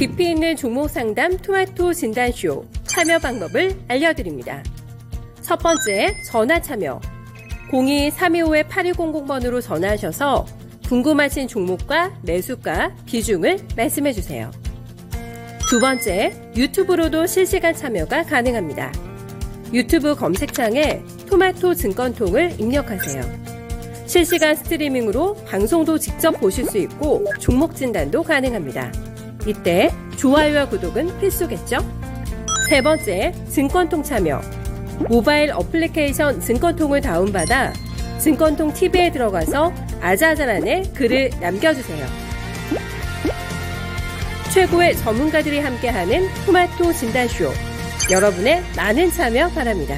깊이 있는 종목 상담 토마토 진단쇼 참여 방법을 알려드립니다. 첫 번째, 전화 참여. 02-325-8200번으로 전화하셔서 궁금하신 종목과 매수가, 비중을 말씀해주세요. 두 번째, 유튜브로도 실시간 참여가 가능합니다. 유튜브 검색창에 토마토 증권통을 입력하세요. 실시간 스트리밍으로 방송도 직접 보실 수 있고 종목 진단도 가능합니다. 이때 좋아요와 구독은 필수겠죠? 세 번째, 증권통 참여. 모바일 어플리케이션 증권통을 다운받아 증권통 TV에 들어가서 아자아자란에 글을 남겨주세요. 최고의 전문가들이 함께하는 토마토 진단쇼. 여러분의 많은 참여 바랍니다.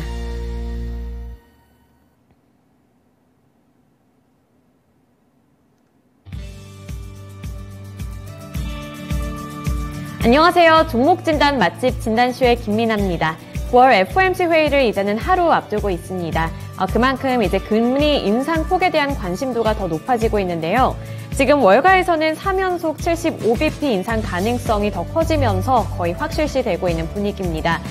안녕하세요. 종목진단 맛집 진단쇼의 김민아입니다. 9월 FOMC 회의를 이제는 하루 앞두고 있습니다. 그만큼 이제 금리 인상 폭에 대한 관심도가 더 높아지고 있는데요. 지금 월가에서는 3연속 75bp 인상 가능성이 더 커지면서 거의 확실시되고 있는 분위기입니다.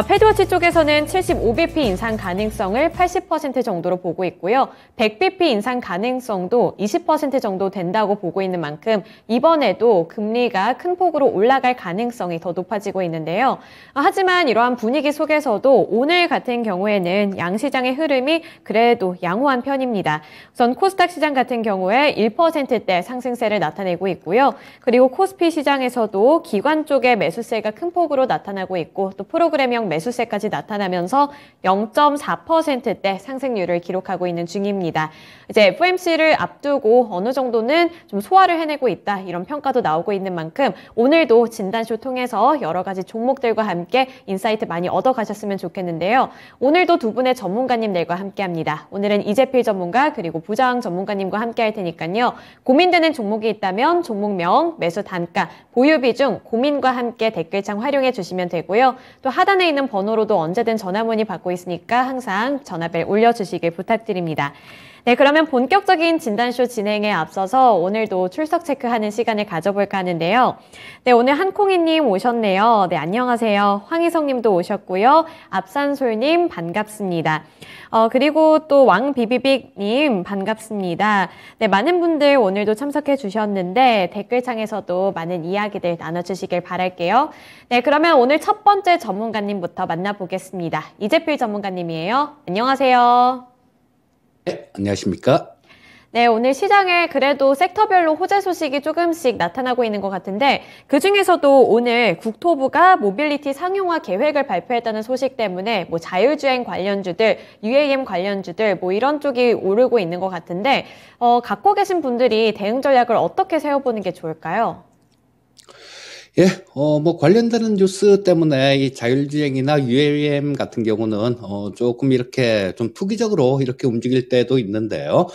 패드워치 쪽에서는 75bp 인상 가능성을 80% 정도로 보고 있고요. 100bp 인상 가능성도 20% 정도 된다고 보고 있는 만큼 이번에도 금리가 큰 폭으로 올라갈 가능성이 더 높아지고 있는데요. 하지만 이러한 분위기 속에서도 오늘 같은 경우에는 양시장의 흐름이 그래도 양호한 편입니다. 우선 코스닥 시장 같은 경우에 1%대 상승세를 나타내고 있고요. 그리고 코스피 시장에서도 기관 쪽의 매수세가 큰 폭으로 나타나고 있고 또 프로그램형 매수세까지 나타나면서 0.4%대 상승률을 기록하고 있는 중입니다. 이제 FOMC를 앞두고 어느 정도는 좀 소화를 해내고 있다 이런 평가도 나오고 있는 만큼 오늘도 진단쇼 통해서 여러 가지 종목들과 함께 인사이트 많이 얻어가셨으면 좋겠는데요. 오늘도 두 분의 전문가님들과 함께합니다. 오늘은 이재필 전문가 그리고 부장 전문가님과 함께 할 테니까요. 고민되는 종목이 있다면 종목명, 매수 단가, 보유 비중, 고민과 함께 댓글창 활용해 주시면 되고요. 또 하단에 있는 번호로도 언제든 전화 문의 받고 있으니까 항상 전화벨 올려주시길 부탁드립니다. 네, 그러면 본격적인 진단쇼 진행에 앞서서 오늘도 출석 체크하는 시간을 가져볼까 하는데요. 네, 오늘 한콩이님 오셨네요. 네, 안녕하세요. 황희성님도 오셨고요. 앞산솔님 반갑습니다. 그리고 또 왕비비빅님 반갑습니다. 네, 많은 분들 오늘도 참석해 주셨는데 댓글창에서도 많은 이야기들 나눠주시길 바랄게요. 네, 그러면 오늘 첫 번째 전문가님부터 만나보겠습니다. 이재필 전문가님이에요. 안녕하세요. 네, 안녕하십니까? 네, 오늘 시장에 그래도 섹터별로 호재 소식이 조금씩 나타나고 있는 것 같은데 그중에서도 오늘 국토부가 모빌리티 상용화 계획을 발표했다는 소식 때문에 뭐 자율주행 관련주들, UAM 관련주들 뭐 이런 쪽이 오르고 있는 것 같은데 갖고 계신 분들이 대응 전략을 어떻게 세워보는 게 좋을까요? 예, 뭐 관련되는 뉴스 때문에 이 자율주행이나 UAM 같은 경우는 조금 이렇게 좀 투기적으로 이렇게 움직일 때도 있는데요.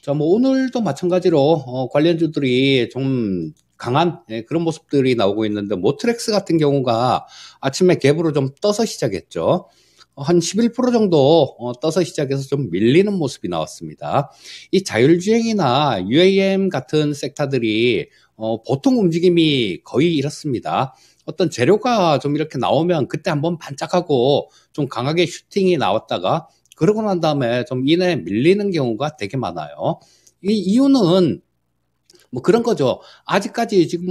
자, 뭐 오늘도 마찬가지로 관련주들이 좀 강한 그런 모습들이 나오고 있는데 모트렉스 같은 경우가 아침에 갭으로 좀 떠서 시작했죠. 한 11% 정도 떠서 시작해서 좀 밀리는 모습이 나왔습니다. 이 자율주행이나 UAM 같은 섹터들이 보통 움직임이 거의 이렇습니다. 어떤 재료가 좀 이렇게 나오면 그때 한번 반짝하고 좀 강하게 슈팅이 나왔다가 그러고 난 다음에 좀 이내 밀리는 경우가 되게 많아요. 이 이유는 뭐 그런 거죠. 아직까지 지금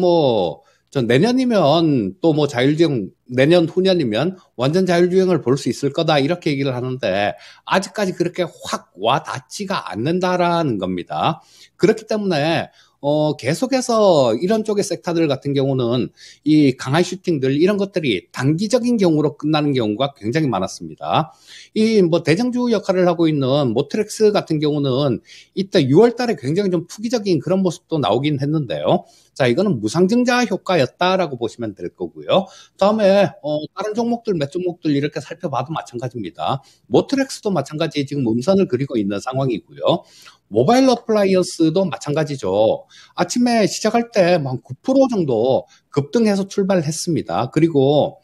저 내년이면 또 뭐 자율주행, 내년 후년이면 완전 자율주행을 볼 수 있을 거다 이렇게 얘기를 하는데 아직까지 그렇게 확 와 닿지가 않는다라는 겁니다. 그렇기 때문에 계속해서 이런 쪽의 섹터들 같은 경우는 이 강한 슈팅들 이런 것들이 단기적인 경우로 끝나는 경우가 굉장히 많았습니다. 이 뭐 대장주 역할을 하고 있는 모트렉스 같은 경우는 이때 6월 달에 굉장히 좀 투기적인 그런 모습도 나오긴 했는데요. 자, 이거는 무상증자 효과였다라고 보시면 될 거고요. 다음에 다른 종목들 몇 종목들 이렇게 살펴봐도 마찬가지입니다. 모트렉스도 마찬가지 지금 음선을 그리고 있는 상황이고요. 모바일 어플라이언스도 마찬가지죠. 아침에 시작할 때 한 9% 정도 급등해서 출발을 했습니다. 그리고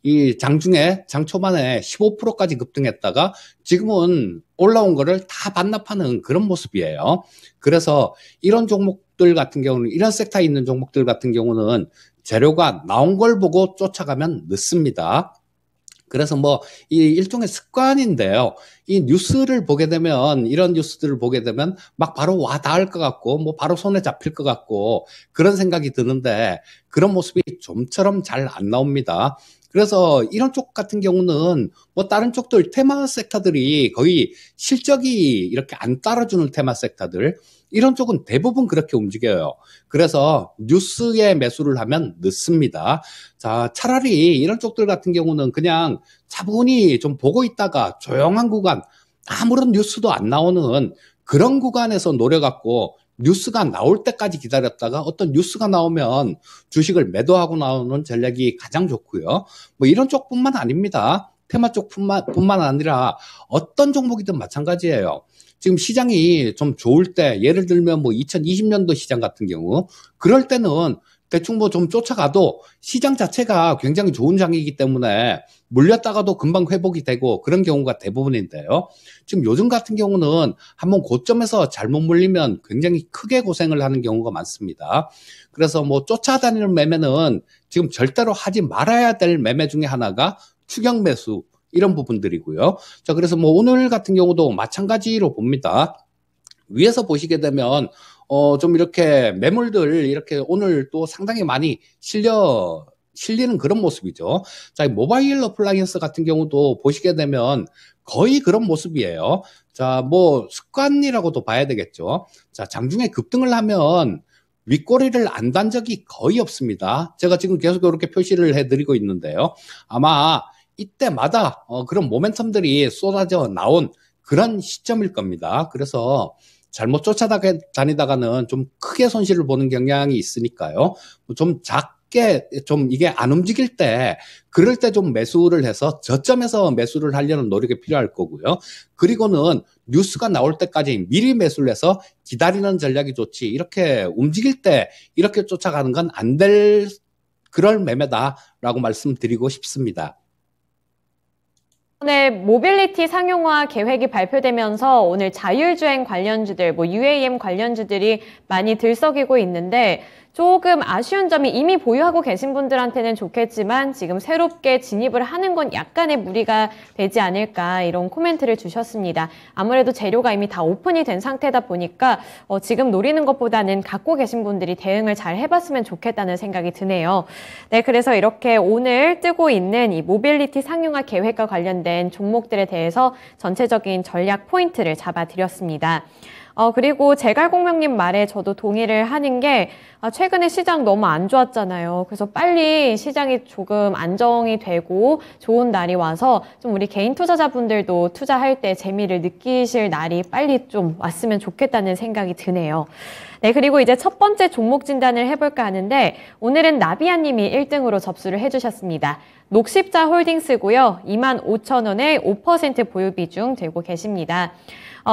이 장중에 장 초반에 15%까지 급등했다가 지금은 올라온 거를 다 반납하는 그런 모습이에요. 그래서 이런 종목들 같은 경우는 이런 섹터에 있는 종목들 같은 경우는 재료가 나온 걸 보고 쫓아가면 늦습니다. 그래서 뭐 이 일종의 습관인데요. 이 뉴스를 보게 되면 이런 뉴스들을 보게 되면 막 바로 와 닿을 것 같고 뭐 바로 손에 잡힐 것 같고 그런 생각이 드는데 그런 모습이 좀처럼 잘 안 나옵니다. 그래서 이런 쪽 같은 경우는 뭐 다른 쪽들 테마 섹터들이 거의 실적이 이렇게 안 따라주는 테마 섹터들 이런 쪽은 대부분 그렇게 움직여요. 그래서 뉴스에 매수를 하면 늦습니다. 자, 차라리 이런 쪽들 같은 경우는 그냥 차분히 좀 보고 있다가 조용한 구간, 아무런 뉴스도 안 나오는 그런 구간에서 노려갖고 뉴스가 나올 때까지 기다렸다가 어떤 뉴스가 나오면 주식을 매도하고 나오는 전략이 가장 좋고요. 뭐 이런 쪽뿐만 아닙니다. 테마 쪽뿐만 아니라 어떤 종목이든 마찬가지예요. 지금 시장이 좀 좋을 때, 예를 들면 뭐 2020년도 시장 같은 경우, 그럴 때는 대충 뭐 좀 쫓아가도 시장 자체가 굉장히 좋은 장이기 때문에 물렸다가도 금방 회복이 되고 그런 경우가 대부분인데요. 지금 요즘 같은 경우는 한번 고점에서 잘못 물리면 굉장히 크게 고생을 하는 경우가 많습니다. 그래서 뭐 쫓아다니는 매매는 지금 절대로 하지 말아야 될 매매 중에 하나가 추격 매수 이런 부분들이고요. 자, 그래서 뭐 오늘 같은 경우도 마찬가지로 봅니다. 위에서 보시게 되면 좀 이렇게 매물들 이렇게 오늘 또 상당히 많이 실리는 그런 모습이죠. 자, 모바일 어플라이언스 같은 경우도 보시게 되면 거의 그런 모습이에요. 자, 뭐 습관이라고도 봐야 되겠죠. 자, 장중에 급등을 하면 윗꼬리를 안 단 적이 거의 없습니다. 제가 지금 계속 이렇게 표시를 해드리고 있는데요. 아마 이때마다 그런 모멘텀들이 쏟아져 나온 그런 시점일 겁니다. 그래서 잘못 쫓아다니다가는 좀 크게 손실을 보는 경향이 있으니까요. 좀 작게 좀 이게 안 움직일 때 그럴 때 좀 매수를 해서 저점에서 매수를 하려는 노력이 필요할 거고요. 그리고는 뉴스가 나올 때까지 미리 매수를 해서 기다리는 전략이 좋지. 이렇게 움직일 때 이렇게 쫓아가는 건 안 될 그럴 매매다라고 말씀드리고 싶습니다. 오늘 모빌리티 상용화 계획이 발표되면서 오늘 자율주행 관련주들, 뭐 UAM 관련주들이 많이 들썩이고 있는데 조금 아쉬운 점이 이미 보유하고 계신 분들한테는 좋겠지만 지금 새롭게 진입을 하는 건 약간의 무리가 되지 않을까 이런 코멘트를 주셨습니다. 아무래도 재료가 이미 다 오픈이 된 상태다 보니까 지금 노리는 것보다는 갖고 계신 분들이 대응을 잘 해봤으면 좋겠다는 생각이 드네요. 네, 그래서 이렇게 오늘 뜨고 있는 이 모빌리티 상용화 계획과 관련된 종목들에 대해서 전체적인 전략 포인트를 잡아드렸습니다. 그리고 제갈공명님 말에 저도 동의를 하는 게 최근에 시장 너무 안 좋았잖아요. 그래서 빨리 시장이 조금 안정이 되고 좋은 날이 와서 좀 우리 개인 투자자분들도 투자할 때 재미를 느끼실 날이 빨리 좀 왔으면 좋겠다는 생각이 드네요. 네, 그리고 이제 첫 번째 종목 진단을 해볼까 하는데 오늘은 나비아님이 1등으로 접수를 해주셨습니다. 녹십자 홀딩스고요. 25,000원에 5% 보유 비중 들고 계십니다.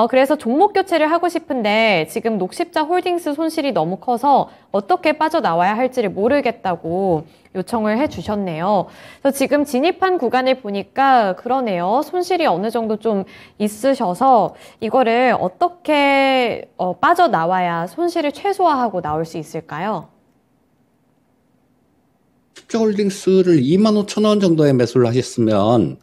그래서 종목 교체를 하고 싶은데 지금 녹십자 홀딩스 손실이 너무 커서 어떻게 빠져나와야 할지를 모르겠다고 요청을 해주셨네요. 그래서 지금 진입한 구간을 보니까 그러네요. 손실이 어느 정도 좀 있으셔서 이거를 어떻게 빠져나와야 손실을 최소화하고 나올 수 있을까요? 녹십자홀딩스를 25,000원 정도에 매수를 하셨으면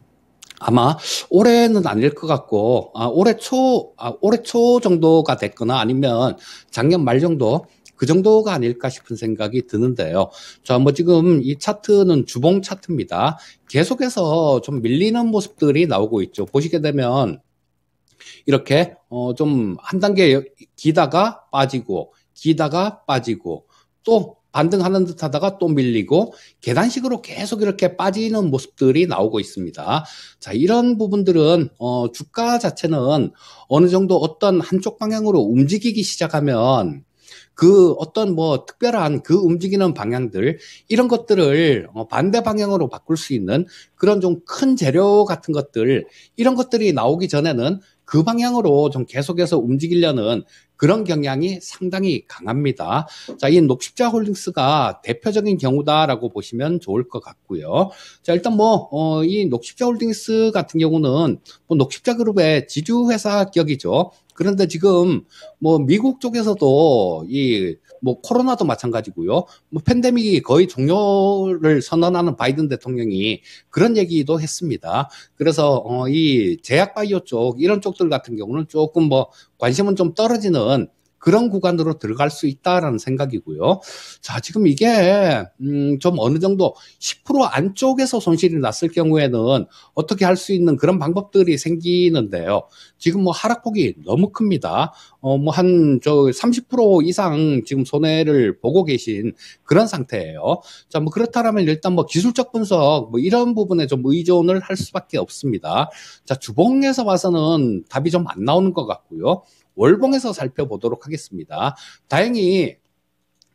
아마 올해는 아닐 것 같고 올해 초 정도가 됐거나 아니면 작년 말 정도 그 정도가 아닐까 싶은 생각이 드는데요. 자, 뭐 지금 이 차트는 주봉 차트입니다. 계속해서 좀 밀리는 모습들이 나오고 있죠. 보시게 되면 이렇게 좀 한 단계 기다가 빠지고 또 반등하는 듯 하다가 또 밀리고 계단식으로 계속 이렇게 빠지는 모습들이 나오고 있습니다. 자, 이런 부분들은 주가 자체는 어느 정도 어떤 한쪽 방향으로 움직이기 시작하면 그 어떤 뭐 특별한 그 움직이는 방향들 이런 것들을 반대 방향으로 바꿀 수 있는 그런 좀 큰 재료 같은 것들 이런 것들이 나오기 전에는 그 방향으로 좀 계속해서 움직이려는 그런 경향이 상당히 강합니다. 자, 이 녹십자 홀딩스가 대표적인 경우다라고 보시면 좋을 것 같고요. 자, 일단 이 녹십자 홀딩스 같은 경우는 녹십자 그룹의 지주회사 격이죠. 그런데 지금 미국 쪽에서도 뭐 코로나도 마찬가지고요. 뭐 팬데믹이 거의 종료를 선언하는 바이든 대통령이 그런 얘기도 했습니다. 그래서 이 제약 바이오 쪽 이런 쪽들 같은 경우는 조금 뭐 관심은 좀 떨어지는 그런 구간으로 들어갈 수 있다라는 생각이고요. 자, 지금 이게 좀 어느 정도 10% 안쪽에서 손실이 났을 경우에는 어떻게 할 수 있는 그런 방법들이 생기는데요. 지금 뭐 하락폭이 너무 큽니다. 뭐 한 30% 이상 지금 손해를 보고 계신 그런 상태예요. 자, 뭐 그렇다면 일단 뭐 기술적 분석 뭐 이런 부분에 좀 의존을 할 수밖에 없습니다. 자, 주봉에서 봐서는 답이 좀 안 나오는 것 같고요. 월봉에서 살펴보도록 하겠습니다. 다행히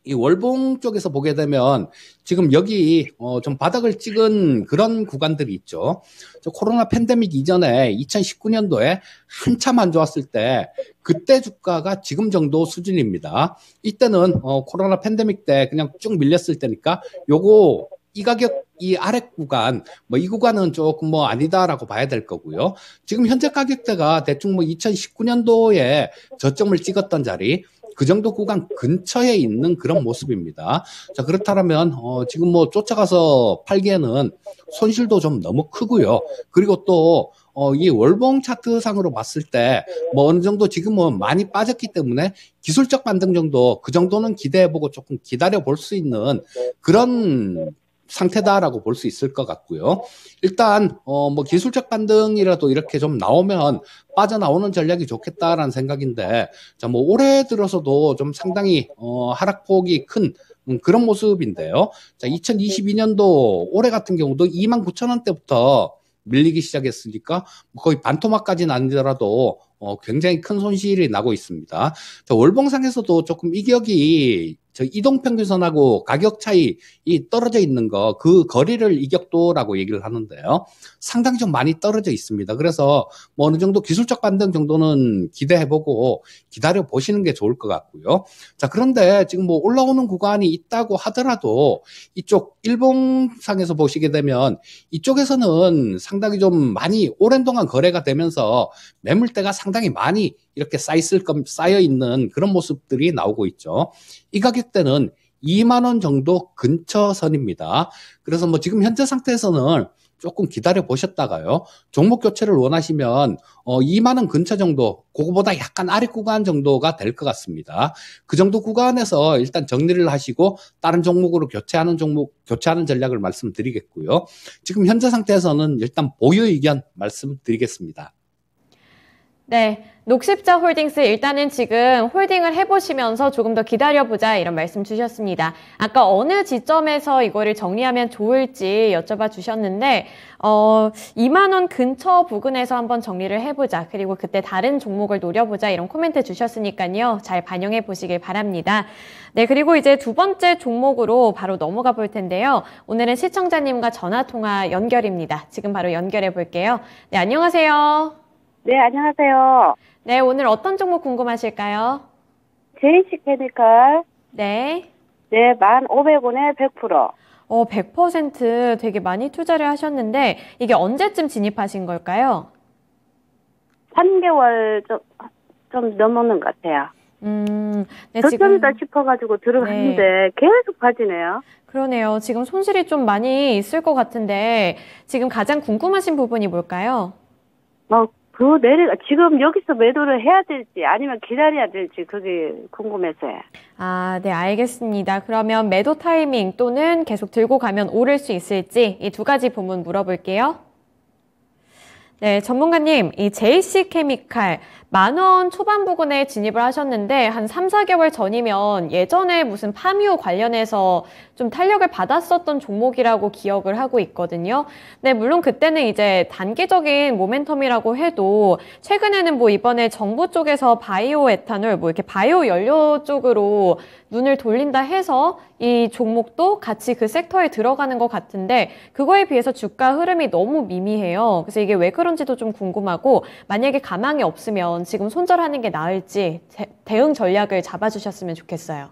이 월봉 쪽에서 보게 되면 지금 여기 좀 바닥을 찍은 그런 구간들이 있죠. 코로나 팬데믹 이전에 2019년도에 한참 안 좋았을 때 그때 주가가 지금 정도 수준입니다. 이때는 코로나 팬데믹 때 그냥 쭉 밀렸을 때니까 요거 이 가격, 이 아래 구간, 뭐 이 구간은 조금 뭐 아니다라고 봐야 될 거고요. 지금 현재 가격대가 대충 뭐 2019년도에 저점을 찍었던 자리, 그 정도 구간 근처에 있는 그런 모습입니다. 자, 그렇다면, 지금 뭐 쫓아가서 팔기에는 손실도 좀 너무 크고요. 그리고 또, 이 월봉 차트상으로 봤을 때, 뭐 어느 정도 지금은 많이 빠졌기 때문에 기술적 반등 정도, 그 정도는 기대해보고 조금 기다려 볼 수 있는 그런 상태다라고 볼 수 있을 것 같고요. 일단 뭐 기술적 반등이라도 이렇게 좀 나오면 빠져나오는 전략이 좋겠다라는 생각인데, 자, 뭐 올해 들어서도 좀 상당히 하락폭이 큰 그런 모습인데요. 자, 2022년도 올해 같은 경우도 29,000원대부터 밀리기 시작했으니까 거의 반토막까지는 아니더라도 굉장히 큰 손실이 나고 있습니다. 자, 월봉상에서도 조금 이격이 이동평균선하고 가격 차이 떨어져 있는 거, 그 거리를 이격도라고 얘기를 하는데요. 상당히 좀 많이 떨어져 있습니다. 그래서 뭐 어느 정도 기술적 반등 정도는 기대해보고 기다려 보시는 게 좋을 것 같고요. 자, 그런데 지금 뭐 올라오는 구간이 있다고 하더라도 이쪽 일봉상에서 보시게 되면 이쪽에서는 상당히 좀 많이 오랜 동안 거래가 되면서 매물대가 상당히 많이 이렇게 쌓여 있는 그런 모습들이 나오고 있죠. 이 가격대는 2만 원 정도 근처 선입니다. 그래서 뭐 지금 현재 상태에서는 조금 기다려 보셨다가요. 종목 교체를 원하시면 2만 원 근처 정도, 그거보다 약간 아래 구간 정도가 될 것 같습니다. 그 정도 구간에서 일단 정리를 하시고 다른 종목으로 교체하는 전략을 말씀드리겠고요. 지금 현재 상태에서는 일단 보유 의견 말씀드리겠습니다. 네, 녹십자 홀딩스 일단은 지금 홀딩을 해보시면서 조금 더 기다려보자 이런 말씀 주셨습니다. 아까 어느 지점에서 이거를 정리하면 좋을지 여쭤봐 주셨는데 2만 원 근처 부근에서 한번 정리를 해보자. 그리고 그때 다른 종목을 노려보자 이런 코멘트 주셨으니까요. 잘 반영해 보시길 바랍니다. 네, 그리고 이제 두 번째 종목으로 바로 넘어가 볼 텐데요. 오늘은 시청자님과 전화통화 연결입니다. 지금 바로 연결해 볼게요. 네, 안녕하세요. 네, 안녕하세요. 네, 오늘 어떤 종목 궁금하실까요? JC케미칼. 네. 네, 1,500원에 100%. 100% 되게 많이 투자를 하셨는데 이게 언제쯤 진입하신 걸까요? 3개월 좀 넘었는 것 같아요. 네, 저점이다 싶어가지고 들어갔는데 네. 계속 빠지네요. 그러네요. 지금 손실이 좀 많이 있을 것 같은데 지금 가장 궁금하신 부분이 뭘까요? 지금 여기서 매도를 해야 될지 아니면 기다려야 될지 그게 궁금해서요. 아, 네, 알겠습니다. 그러면 매도 타이밍 또는 계속 들고 가면 오를 수 있을지 이 두 가지 부분 물어볼게요. 네, 전문가님, 이 JC케미칼 10,000원 초반 부근에 진입을 하셨는데 한 3, 4개월 전이면 예전에 무슨 파미오 관련해서 좀 탄력을 받았었던 종목이라고 기억을 하고 있거든요. 네, 물론 그때는 이제 단기적인 모멘텀이라고 해도 최근에는 뭐 이번에 정부 쪽에서 바이오 에탄올 뭐 이렇게 바이오 연료 쪽으로 눈을 돌린다 해서 이 종목도 같이 그 섹터에 들어가는 것 같은데 그거에 비해서 주가 흐름이 너무 미미해요. 그래서 이게 왜 그런지도 좀 궁금하고 만약에 가망이 없으면 지금 손절하는 게 나을지 대응 전략을 잡아주셨으면 좋겠어요.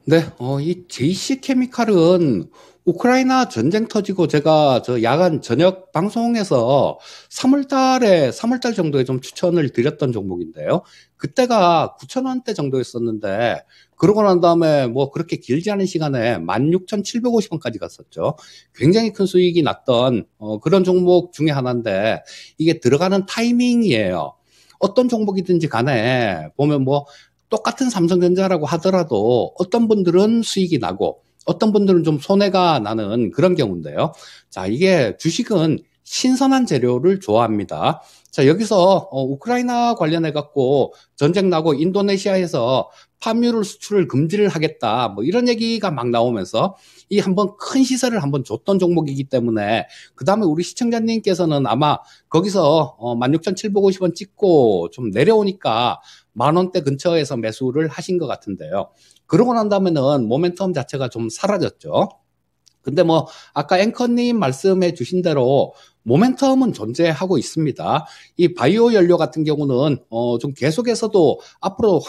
네, 이 JC케미칼은 우크라이나 전쟁 터지고 제가 야간 저녁 방송에서 3월달 정도에 좀 추천을 드렸던 종목인데요. 그때가 9,000원대 정도였었는데 그러고 난 다음에 뭐 그렇게 길지 않은 시간에 16,750원까지 갔었죠. 굉장히 큰 수익이 났던 그런 종목 중에 하나인데 이게 들어가는 타이밍이에요. 어떤 종목이든지 간에 보면 뭐 똑같은 삼성전자라고 하더라도 어떤 분들은 수익이 나고 어떤 분들은 좀 손해가 나는 그런 경우인데요. 자, 이게 주식은 신선한 재료를 좋아합니다. 자, 여기서 우크라이나 관련해 갖고 전쟁 나고 인도네시아에서 파묘를 수출을 금지를 하겠다. 뭐 이런 얘기가 막 나오면서 이 한번 큰 시세를 한번 줬던 종목이기 때문에 그다음에 우리 시청자님께서는 아마 거기서 16,750원 찍고 좀 내려오니까 10,000원대 근처에서 매수를 하신 것 같은데요. 그러고 난 다음에는 모멘텀 자체가 좀 사라졌죠. 근데 뭐 아까 앵커님 말씀해 주신 대로 모멘텀은 존재하고 있습니다. 이 바이오 연료 같은 경우는 좀 계속해서도 앞으로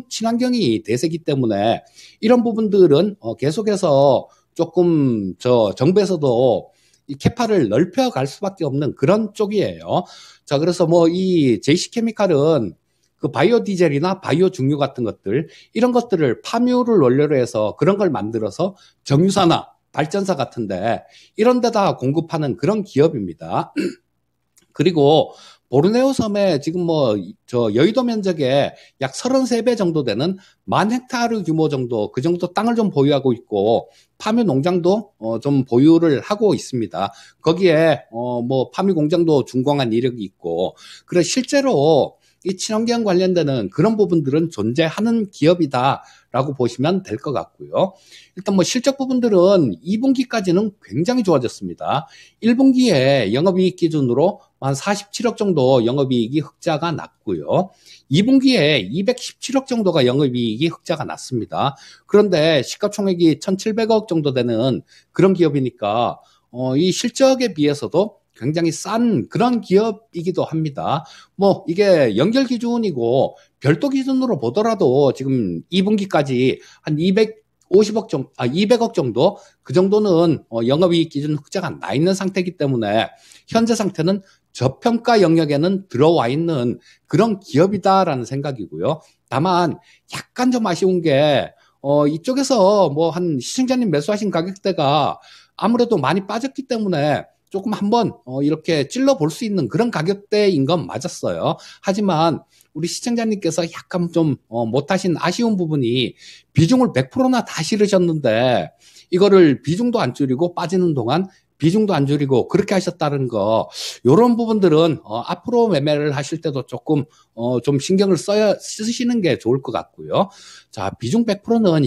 친환경이 대세기 때문에 이런 부분들은 계속해서 조금 정부에서도 이 캐파를 넓혀갈 수밖에 없는 그런 쪽이에요. 자, 그래서 뭐 이 JC케미칼은 그 바이오 디젤이나 바이오 중유 같은 것들 이런 것들을 파묘를 원료로 해서 그런 걸 만들어서 정유사나 발전사 같은데 이런 데다 공급하는 그런 기업입니다. 그리고 보르네오 섬에 지금 뭐 여의도 면적의 약 33배 정도 되는 10,000헥타르 규모 정도 그 정도 땅을 좀 보유하고 있고 파묘 농장도 좀 보유를 하고 있습니다. 거기에 뭐 파묘 공장도 준공한 이력이 있고 그래 실제로 이 친환경 관련되는 그런 부분들은 존재하는 기업이다라고 보시면 될 것 같고요. 일단 뭐 실적 부분들은 2분기까지는 굉장히 좋아졌습니다. 1분기에 영업이익 기준으로 한 47억 정도 영업이익이 흑자가 났고요. 2분기에 217억 정도가 영업이익이 흑자가 났습니다. 그런데 시가총액이 1,700억 정도 되는 그런 기업이니까 이 실적에 비해서도 굉장히 싼 그런 기업이기도 합니다. 뭐 이게 연결 기준이고 별도 기준으로 보더라도 지금 2분기까지 한 200억 정도 그 정도는 영업이익 기준 흑자가 나 있는 상태이기 때문에 현재 상태는 저평가 영역에는 들어와 있는 그런 기업이다라는 생각이고요. 다만 약간 좀 아쉬운 게 이쪽에서 뭐 한 시청자님 매수하신 가격대가 아무래도 많이 빠졌기 때문에 조금 한번 이렇게 찔러볼 수 있는 그런 가격대인 건 맞았어요. 하지만 우리 시청자님께서 약간 좀 못하신 아쉬운 부분이 비중을 100%나 다 실으셨는데 이거를 비중도 안 줄이고 빠지는 동안 비중도 안 줄이고 그렇게 하셨다는 거 이런 부분들은 앞으로 매매를 하실 때도 조금 좀 신경을 쓰시는 게 좋을 것 같고요. 자, 비중 100%는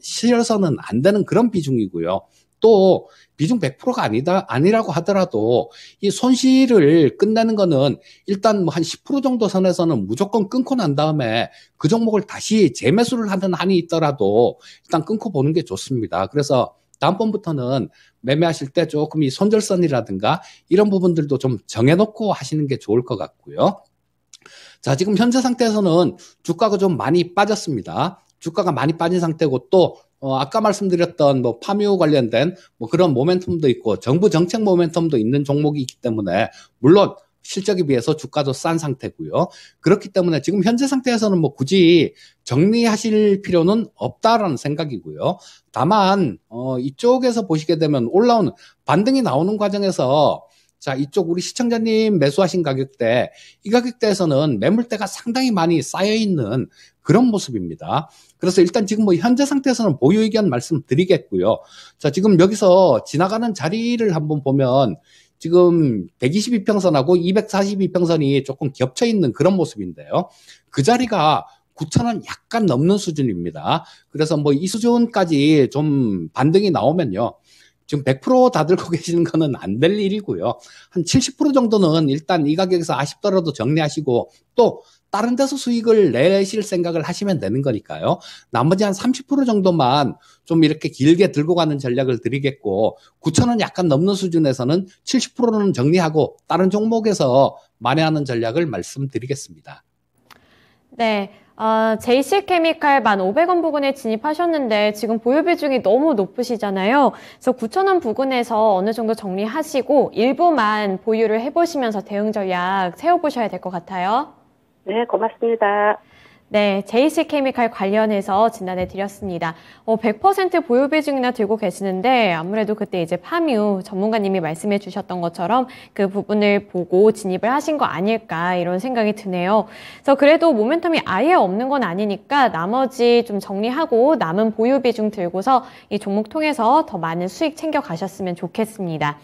실어서는 안 되는 그런 비중이고요. 또 비중 100%가 아니라고 하더라도 이 손실을 끝내는 거는 일단 뭐 한 10% 정도 선에서는 무조건 끊고 난 다음에 그 종목을 다시 재매수를 하는 한이 있더라도 일단 끊고 보는 게 좋습니다. 그래서 다음번부터는 매매하실 때 조금 이 손절선이라든가 이런 부분들도 좀 정해놓고 하시는 게 좋을 것 같고요. 자, 지금 현재 상태에서는 주가가 좀 많이 빠졌습니다. 주가가 많이 빠진 상태고 또 아까 말씀드렸던 뭐 파묘 관련된 뭐 그런 모멘텀도 있고 정부 정책 모멘텀도 있는 종목이 있기 때문에 물론 실적에 비해서 주가도 싼 상태고요. 그렇기 때문에 지금 현재 상태에서는 뭐 굳이 정리하실 필요는 없다라는 생각이고요. 다만 이쪽에서 보시게 되면 올라오는 반등이 나오는 과정에서 자, 이쪽 우리 시청자님 매수하신 가격대, 이 가격대에서는 매물대가 상당히 많이 쌓여있는 그런 모습입니다. 그래서 일단 지금 뭐 현재 상태에서는 보유 의견 말씀드리겠고요. 자, 지금 여기서 지나가는 자리를 한번 보면 지금 122평선하고 242평선이 조금 겹쳐있는 그런 모습인데요. 그 자리가 9,000원 약간 넘는 수준입니다. 그래서 뭐 이 수준까지 좀 반등이 나오면요. 지금 100% 다 들고 계시는 거는 안 될 일이고요. 한 70% 정도는 일단 이 가격에서 아쉽더라도 정리하시고 또 다른 데서 수익을 내실 생각을 하시면 되는 거니까요. 나머지 한 30% 정도만 좀 이렇게 길게 들고 가는 전략을 드리겠고 9,000원 약간 넘는 수준에서는 70%는 정리하고 다른 종목에서 만회하는 전략을 말씀드리겠습니다. 네. JC케미칼 1,500원 부근에 진입하셨는데 지금 보유 비중이 너무 높으시잖아요. 그래서 9,000원 부근에서 어느 정도 정리하시고 일부만 보유를 해보시면서 대응 전략 세워보셔야 될 것 같아요. 네, 고맙습니다. 네, JC케미칼 관련해서 진단해 드렸습니다. 100% 보유 비중이나 들고 계시는데 아무래도 그때 이제 파뮤 전문가님이 말씀해 주셨던 것처럼 그 부분을 보고 진입을 하신 거 아닐까 이런 생각이 드네요. 그래서 그래도 모멘텀이 아예 없는 건 아니니까 나머지 좀 정리하고 남은 보유 비중 들고서 이 종목 통해서 더 많은 수익 챙겨 가셨으면 좋겠습니다.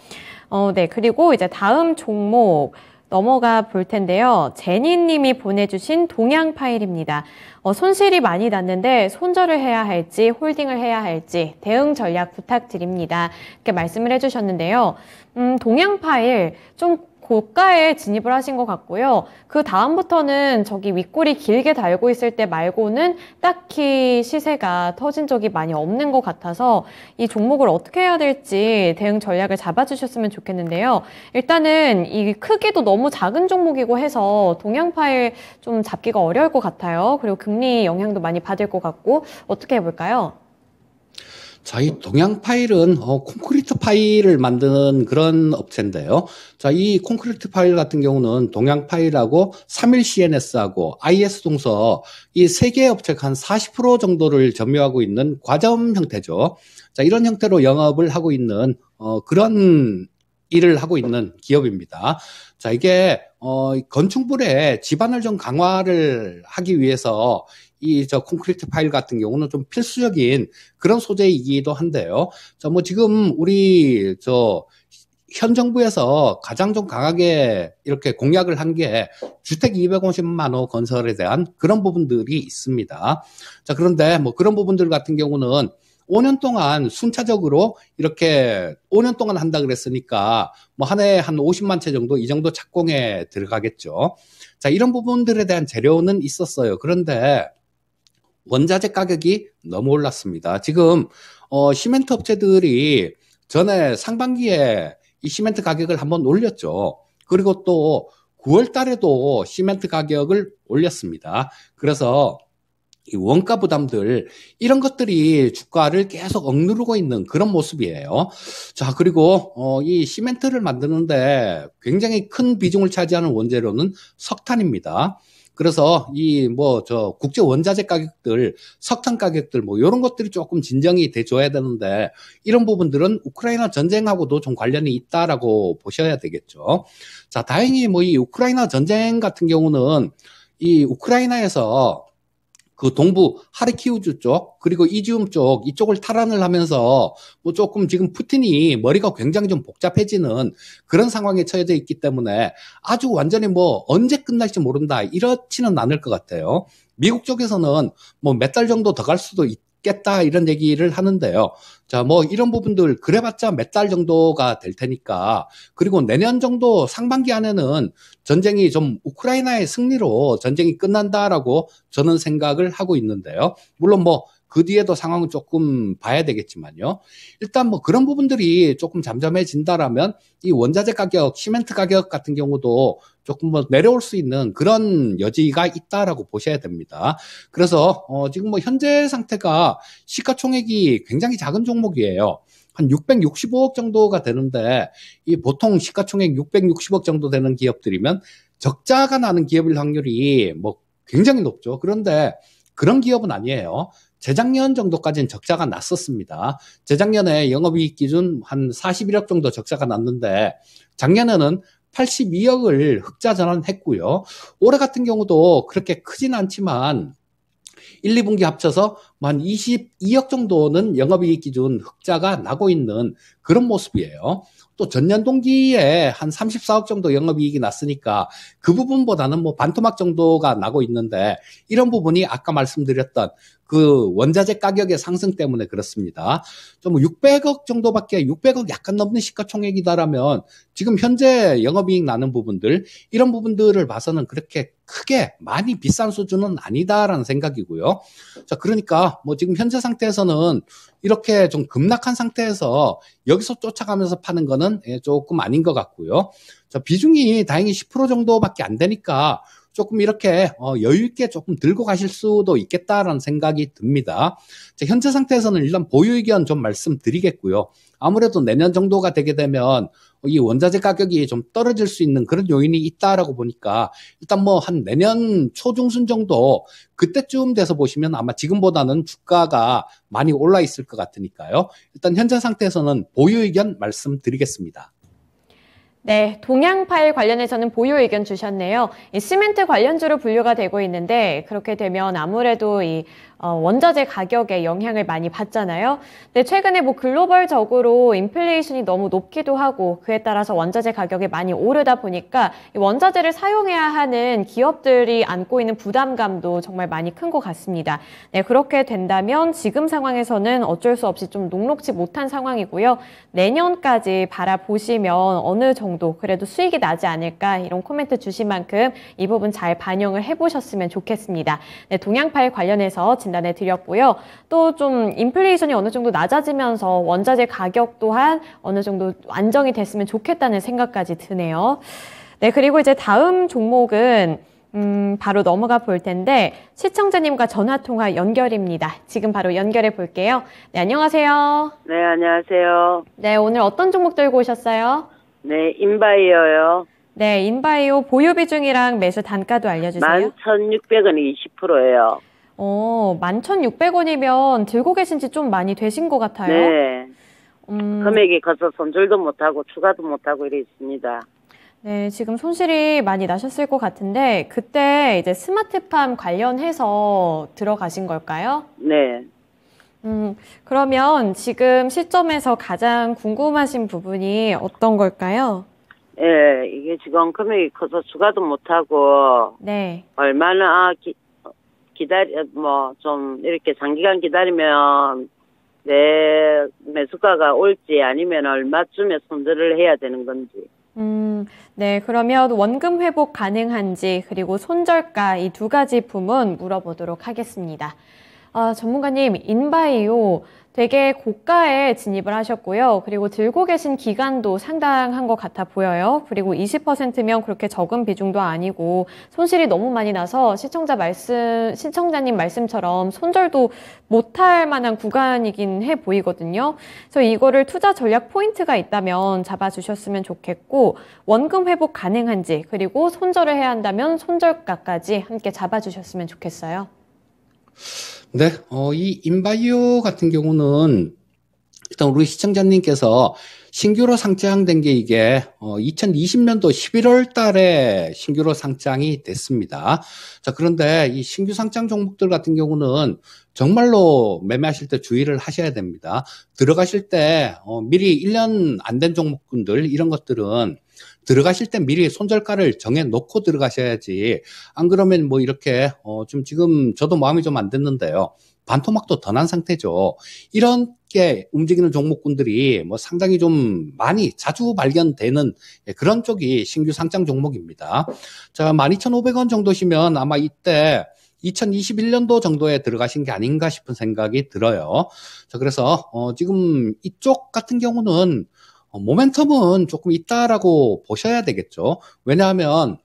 네, 그리고 이제 다음 종목 넘어가 볼 텐데요. 제니님이 보내주신 동양 파일입니다. 손실이 많이 났는데 손절을 해야 할지 홀딩을 해야 할지 대응 전략 부탁드립니다. 이렇게 말씀을 해주셨는데요. 동양 파일 좀 고가에 진입을 하신 것 같고요. 그 다음부터는 저기 윗골이 길게 달고 있을 때 말고는 딱히 시세가 터진 적이 많이 없는 것 같아서 이 종목을 어떻게 해야 될지 대응 전략을 잡아주셨으면 좋겠는데요. 일단은 이 크기도 너무 작은 종목이고 해서 동양 파일 좀 잡기가 어려울 것 같아요. 그리고 금리 영향도 많이 받을 것 같고 어떻게 해볼까요? 자, 이 동양 파일은 콘크리트 파일을 만드는 그런 업체인데요. 자, 이 콘크리트 파일 같은 경우는 동양 파일하고 3일 CNS하고 IS 동서 이 세 개의 업체가 한 40% 정도를 점유하고 있는 과점 형태죠. 자, 이런 형태로 영업을 하고 있는 그런 일을 하고 있는 기업입니다. 자, 이게 건축물의 지반을 좀 강화를 하기 위해서 저 콘크리트 파일 같은 경우는 좀 필수적인 그런 소재이기도 한데요. 뭐 지금 우리 현 정부에서 가장 좀 강하게 이렇게 공약을 한 게 주택 250만 호 건설에 대한 그런 부분들이 있습니다. 자, 그런데 뭐 그런 부분들 같은 경우는 5년 동안 순차적으로 이렇게 5년 동안 한다 그랬으니까 뭐 한 해에 한 50만 채 정도 이 정도 착공에 들어가겠죠. 자, 이런 부분들에 대한 재료는 있었어요. 그런데 원자재 가격이 너무 올랐습니다. 지금 시멘트 업체들이 전에 상반기에 이 시멘트 가격을 한번 올렸죠. 그리고 또 9월 달에도 시멘트 가격을 올렸습니다. 그래서 이 원가 부담들 이런 것들이 주가를 계속 억누르고 있는 그런 모습이에요. 자, 그리고 이 시멘트를 만드는데 굉장히 큰 비중을 차지하는 원재료는 석탄입니다. 그래서 국제 원자재 가격들, 석탄 가격들 이런 것들이 조금 진정이 돼줘야 되는데 이런 부분들은 우크라이나 전쟁하고도 좀 관련이 있다라고 보셔야 되겠죠. 자, 다행히 이 우크라이나 전쟁 같은 경우는 이 우크라이나에서 그 동부 하르키우주 쪽 그리고 이지움 쪽 이쪽을 탈환을 하면서 조금 지금 푸틴이 머리가 굉장히 좀 복잡해지는 그런 상황에 처해져 있기 때문에 아주 완전히 언제 끝날지 모른다 이렇지는 않을 것 같아요. 미국 쪽에서는 몇 달 정도 더 갈 수도 있겠다 이런 얘기를 하는데요. 자, 이런 부분들 그래봤자 몇 달 정도가 될 테니까 그리고 내년 정도 상반기 안에는 전쟁이 좀 우크라이나의 승리로 전쟁이 끝난다라고 저는 생각을 하고 있는데요. 물론 그 뒤에도 상황은 조금 봐야 되겠지만요. 일단 그런 부분들이 조금 잠잠해진다라면 이 원자재 가격, 시멘트 가격 같은 경우도 조금 내려올 수 있는 그런 여지가 있다라고 보셔야 됩니다. 그래서 지금 현재 상태가 시가총액이 굉장히 작은 종목이에요. 한 665억 정도가 되는데 이 보통 시가총액 660억 정도 되는 기업들이면 적자가 나는 기업일 확률이 굉장히 높죠. 그런데 그런 기업은 아니에요. 재작년 정도까지는 적자가 났었습니다. 재작년에 영업이익 기준 한 41억 정도 적자가 났는데 작년에는 82억을 흑자 전환했고요. 올해 같은 경우도 그렇게 크진 않지만 1, 2분기 합쳐서 한 22억 정도는 영업이익 기준 흑자가 나고 있는 그런 모습이에요. 또 전년 동기에 한 34억 정도 영업이익이 났으니까 그 부분보다는 반토막 정도가 나고 있는데 이런 부분이 아까 말씀드렸던 그 원자재 가격의 상승 때문에 그렇습니다. 좀 600억 정도밖에 600억 약간 넘는 시가총액이다라면 지금 현재 영업이익 나는 부분들 이런 부분들을 봐서는 그렇게 크게 많이 비싼 수준은 아니다라는 생각이고요. 자, 그러니까 지금 현재 상태에서는 이렇게 좀 급락한 상태에서 여기서 쫓아가면서 파는 거는 조금 아닌 것 같고요. 자, 비중이 다행히 10% 정도밖에 안 되니까 조금 이렇게 여유 있게 조금 들고 가실 수도 있겠다라는 생각이 듭니다. 자, 현재 상태에서는 일단 보유 의견 좀 말씀드리겠고요. 아무래도 내년 정도가 되게 되면 이 원자재 가격이 좀 떨어질 수 있는 그런 요인이 있다라고 보니까 일단 뭐 한 내년 초중순 정도 그때쯤 돼서 보시면 아마 지금보다는 주가가 많이 올라 있을 것 같으니까요. 일단 현재 상태에서는 보유 의견 말씀드리겠습니다. 네, 동양파일 관련해서는 보유 의견 주셨네요. 이 시멘트 관련주로 분류가 되고 있는데 그렇게 되면 아무래도 이 원자재 가격에 영향을 많이 받잖아요. 근데 최근에 뭐 글로벌적으로 인플레이션이 너무 높기도 하고 그에 따라서 원자재 가격이 많이 오르다 보니까 이 원자재를 사용해야 하는 기업들이 안고 있는 부담감도 정말 많이 큰 것 같습니다. 네, 그렇게 된다면 지금 상황에서는 어쩔 수 없이 좀 녹록지 못한 상황이고요. 내년까지 바라보시면 어느 정도 그래도 수익이 나지 않을까 이런 코멘트 주신 만큼 이 부분 잘 반영을 해보셨으면 좋겠습니다. 네, 동양파일 관련해서 진단해 드렸고요. 또 좀 인플레이션이 어느 정도 낮아지면서 원자재 가격 또한 어느 정도 안정이 됐으면 좋겠다는 생각까지 드네요. 네, 그리고 이제 다음 종목은 바로 넘어가 볼 텐데 시청자님과 전화통화 연결입니다. 지금 바로 연결해 볼게요. 네, 안녕하세요. 네, 안녕하세요. 네, 오늘 어떤 종목 들고 오셨어요? 네, 인바이어요. 네, 인바이오 보유 비중이랑 매수 단가도 알려주세요. 11,600원이 20%예요. 11,600원이면 들고 계신 지 좀 많이 되신 것 같아요. 네. 금액이 커서 손절도 못하고 추가도 못하고 이래 있습니다. 네, 지금 손실이 많이 나셨을 것 같은데 그때 이제 스마트팜 관련해서 들어가신 걸까요? 네. 그러면 지금 시점에서 가장 궁금하신 부분이 어떤 걸까요? 예, 이게 지금 금액이 커서 추가도 못하고 네. 얼마나 좀 이렇게 장기간 기다리면 내 매수가가 올지 아니면 얼마쯤에 손절을 해야 되는 건지. 네, 그러면 원금 회복 가능한지 그리고 손절가 이 두 가지 부분 물어보도록 하겠습니다. 전문가님, 인바이오 되게 고가에 진입을 하셨고요. 그리고 들고 계신 기간도 상당한 것 같아 보여요. 그리고 20%면 그렇게 적은 비중도 아니고 손실이 너무 많이 나서 시청자님 말씀처럼 손절도 못할 만한 구간이긴 해 보이거든요. 그래서 이거를 투자 전략 포인트가 있다면 잡아주셨으면 좋겠고 원금 회복 가능한지 그리고 손절을 해야 한다면 손절가까지 함께 잡아주셨으면 좋겠어요. 네, 이 인바이오 같은 경우는 일단 우리 시청자님께서 신규로 상장된 게 이게 2020년도 11월 달에 신규로 상장이 됐습니다. 자, 그런데 이 신규 상장 종목들 같은 경우는 정말로 매매하실 때 주의를 하셔야 됩니다. 들어가실 때 미리 1년 안 된 종목군들 이런 것들은 들어가실 때 미리 손절가를 정해 놓고 들어가셔야지. 안 그러면 뭐 이렇게 지금 저도 마음이 좀 안 됐는데요. 반토막도 더 난 상태죠. 이렇게 움직이는 종목군들이 뭐 상당히 좀 많이 자주 발견되는 그런 쪽이 신규 상장 종목입니다. 자, 12,500원 정도시면 아마 이때 2021년도 정도에 들어가신 게 아닌가 싶은 생각이 들어요. 자, 그래서 지금 이쪽 같은 경우는 모멘텀은 조금 있다라고 보셔야 되겠죠. 왜냐하면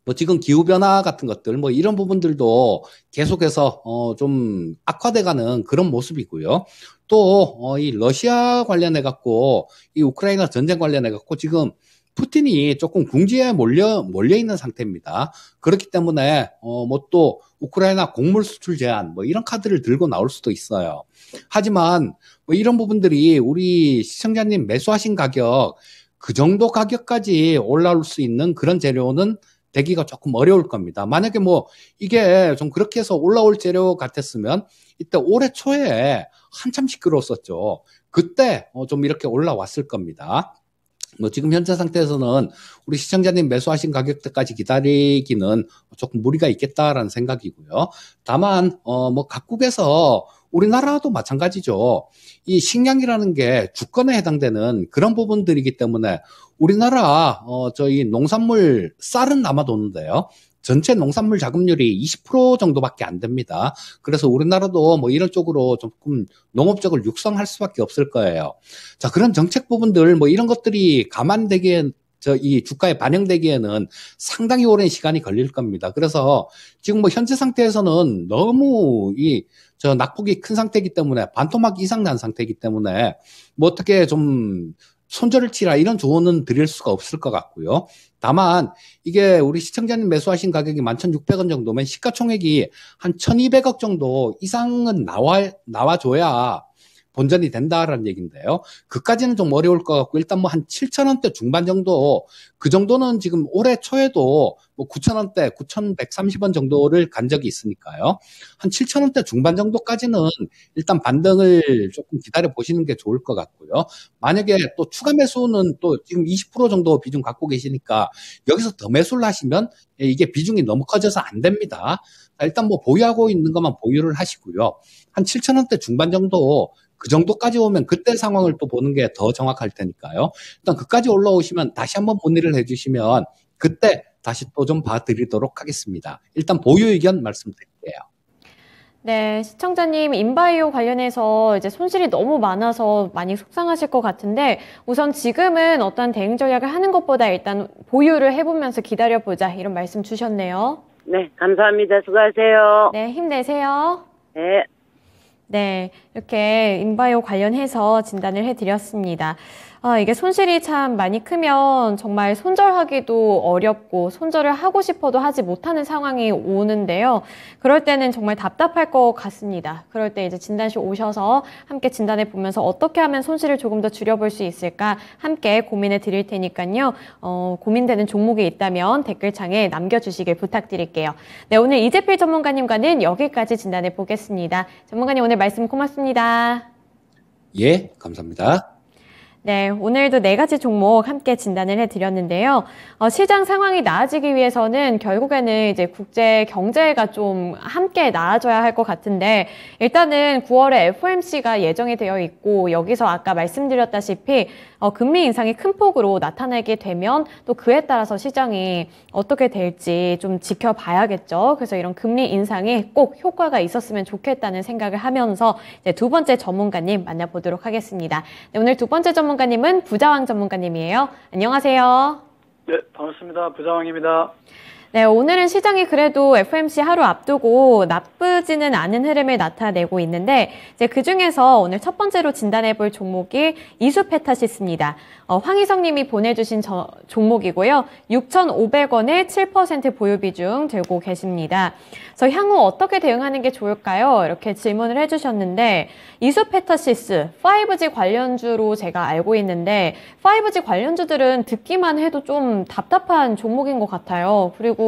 뭐 지금 기후변화 같은 것들 뭐 이런 부분들도 계속해서 좀 악화돼가는 그런 모습이고요. 또 이 러시아 관련해 갖고 이 우크라이나 전쟁 관련해 갖고 지금 푸틴이 조금 궁지에 몰려 있는 상태입니다. 그렇기 때문에 뭐 또 우크라이나 곡물 수출 제한 뭐 이런 카드를 들고 나올 수도 있어요. 하지만 뭐 이런 부분들이 우리 시청자님 매수하신 가격 그 정도 가격까지 올라올 수 있는 그런 재료는 되기가 조금 어려울 겁니다. 만약에 뭐 이게 좀 그렇게 해서 올라올 재료 같았으면 이때 올해 초에 한참 시끄러웠었죠. 그때 좀 이렇게 올라왔을 겁니다. 뭐 지금 현재 상태에서는 우리 시청자님 매수하신 가격대까지 기다리기는 조금 무리가 있겠다라는 생각이고요. 다만 뭐 각국에서 우리나라도 마찬가지죠. 이 식량이라는 게 주권에 해당되는 그런 부분들이기 때문에 우리나라 저희 농산물 쌀은 남아도는데요. 전체 농산물 자급률이 20% 정도밖에 안 됩니다. 그래서 우리나라도 뭐 이런 쪽으로 조금 농업적을 육성할 수밖에 없을 거예요. 자, 그런 정책 부분들 뭐 이런 것들이 감안되게 이 주가에 반영되기에는 상당히 오랜 시간이 걸릴 겁니다. 그래서 지금 뭐 현재 상태에서는 너무 낙폭이 큰 상태이기 때문에 반토막 이상 난 상태이기 때문에 뭐 어떻게 좀 손절을 치라 이런 조언은 드릴 수가 없을 것 같고요. 다만 이게 우리 시청자님 매수하신 가격이 11,600원 정도면 시가총액이 한 1,200억 정도 이상은 나와줘야 본전이 된다라는 얘기인데요. 그까지는 좀 어려울 것 같고 일단 뭐 한 7,000원대 중반 정도 그 정도는 지금 올해 초에도 뭐 9,000원대 9,130원 정도를 간 적이 있으니까요. 한 7,000원대 중반 정도까지는 일단 반등을 조금 기다려 보시는 게 좋을 것 같고요. 만약에 또 추가 매수는 또 지금 20% 정도 비중 갖고 계시니까 여기서 더 매수를 하시면 이게 비중이 너무 커져서 안 됩니다. 일단 뭐 보유하고 있는 것만 보유를 하시고요. 한 7,000원대 중반 정도 그 정도까지 오면 그때 상황을 또 보는 게 더 정확할 테니까요. 일단 그까지 올라오시면 다시 한번 문의를 해주시면 그때 다시 또 좀 봐드리도록 하겠습니다. 일단 보유 의견 말씀드릴게요. 네, 시청자님 인바이오 관련해서 이제 손실이 너무 많아서 많이 속상하실 것 같은데 우선 지금은 어떤 대응 전략을 하는 것보다 일단 보유를 해보면서 기다려보자 이런 말씀 주셨네요. 네, 감사합니다. 수고하세요. 네, 힘내세요. 네. 네, 이렇게 인바이오 관련해서 진단을 해드렸습니다. 이게 손실이 참 많이 크면 정말 손절하기도 어렵고 손절을 하고 싶어도 하지 못하는 상황이 오는데요. 그럴 때는 정말 답답할 것 같습니다. 그럴 때 이제 진단실 오셔서 함께 진단해 보면서 어떻게 하면 손실을 조금 더 줄여볼 수 있을까 함께 고민해 드릴 테니까요. 고민되는 종목이 있다면 댓글창에 남겨주시길 부탁드릴게요. 네, 오늘 이재필 전문가님과는 여기까지 진단해 보겠습니다. 전문가님 오늘 말씀 고맙습니다. 예, 감사합니다. 네, 오늘도 4가지 종목 함께 진단을 해드렸는데요. 시장 상황이 나아지기 위해서는 결국에는 이제 국제 경제가 좀 함께 나아져야 할 것 같은데 일단은 9월에 FOMC가 예정이 되어 있고 여기서 아까 말씀드렸다시피 금리 인상이 큰 폭으로 나타나게 되면 또 그에 따라서 시장이 어떻게 될지 좀 지켜봐야겠죠. 그래서 이런 금리 인상이 꼭 효과가 있었으면 좋겠다는 생각을 하면서 이제 두 번째 전문가님 만나보도록 하겠습니다. 네, 오늘 두 번째 전문가님은 부자왕 전문가님이에요. 안녕하세요. 네, 반갑습니다. 부자왕입니다. 네, 오늘은 시장이 그래도 FOMC 하루 앞두고 나쁘지는 않은 흐름을 나타내고 있는데 이제 그중에서 오늘 첫 번째로 진단해 볼 종목이 이수페타시스입니다. 황희성 님이 보내주신 종목이고요. 6,500원에 7% 보유 비중 들고 계십니다. 그래서 향후 어떻게 대응하는 게 좋을까요? 이렇게 질문을 해주셨는데 이수페타시스 5G 관련주로 제가 알고 있는데 5G 관련주들은 듣기만 해도 좀 답답한 종목인 것 같아요. 그리고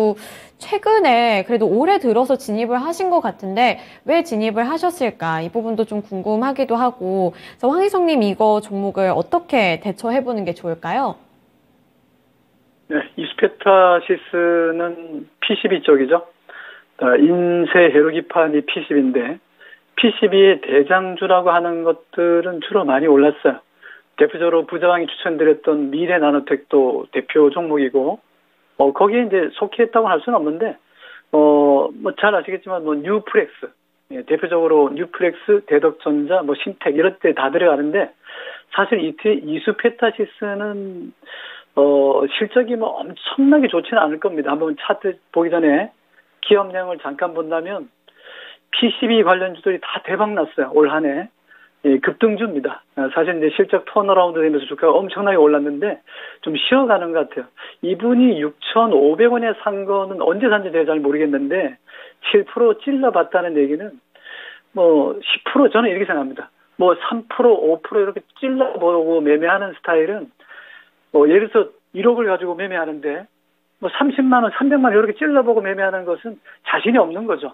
최근에 그래도 올해 들어서 진입을 하신 것 같은데 왜 진입을 하셨을까? 이 부분도 좀 궁금하기도 하고 그래서 황희성님 이거 종목을 어떻게 대처해보는 게 좋을까요? 네, 이수페타시스는 PCB 쪽이죠. 인쇄 회로기판이 PCB인데 PCB의 대장주라고 하는 것들은 주로 많이 올랐어요. 대표적으로 부자왕이 추천드렸던 미래나노텍도 대표 종목이고 거기에 이제 속해 있다고 할 수는 없는데, 뭐 잘 아시겠지만, 뉴프렉스. 예, 대표적으로 뉴프렉스, 대덕전자, 신텍, 이런 데 다 들어가는데, 사실 이수페타시스는, 실적이 엄청나게 좋지는 않을 겁니다. 한번 차트 보기 전에 기업 내용을 잠깐 본다면, PCB 관련주들이 다 대박 났어요. 올 한 해. 예, 급등주입니다. 사실 이제 실적 턴어라운드 되면서 주가가 엄청나게 올랐는데 좀 쉬어가는 것 같아요. 이분이 6,500원에 산 거는 언제 산지 제가 잘 모르겠는데 7% 찔러봤다는 얘기는 10% 저는 이렇게 생각합니다. 3%, 5% 이렇게 찔러보고 매매하는 스타일은 예를 들어서 1억을 가지고 매매하는데 30만 원, 300만 원 이렇게 찔러보고 매매하는 것은 자신이 없는 거죠.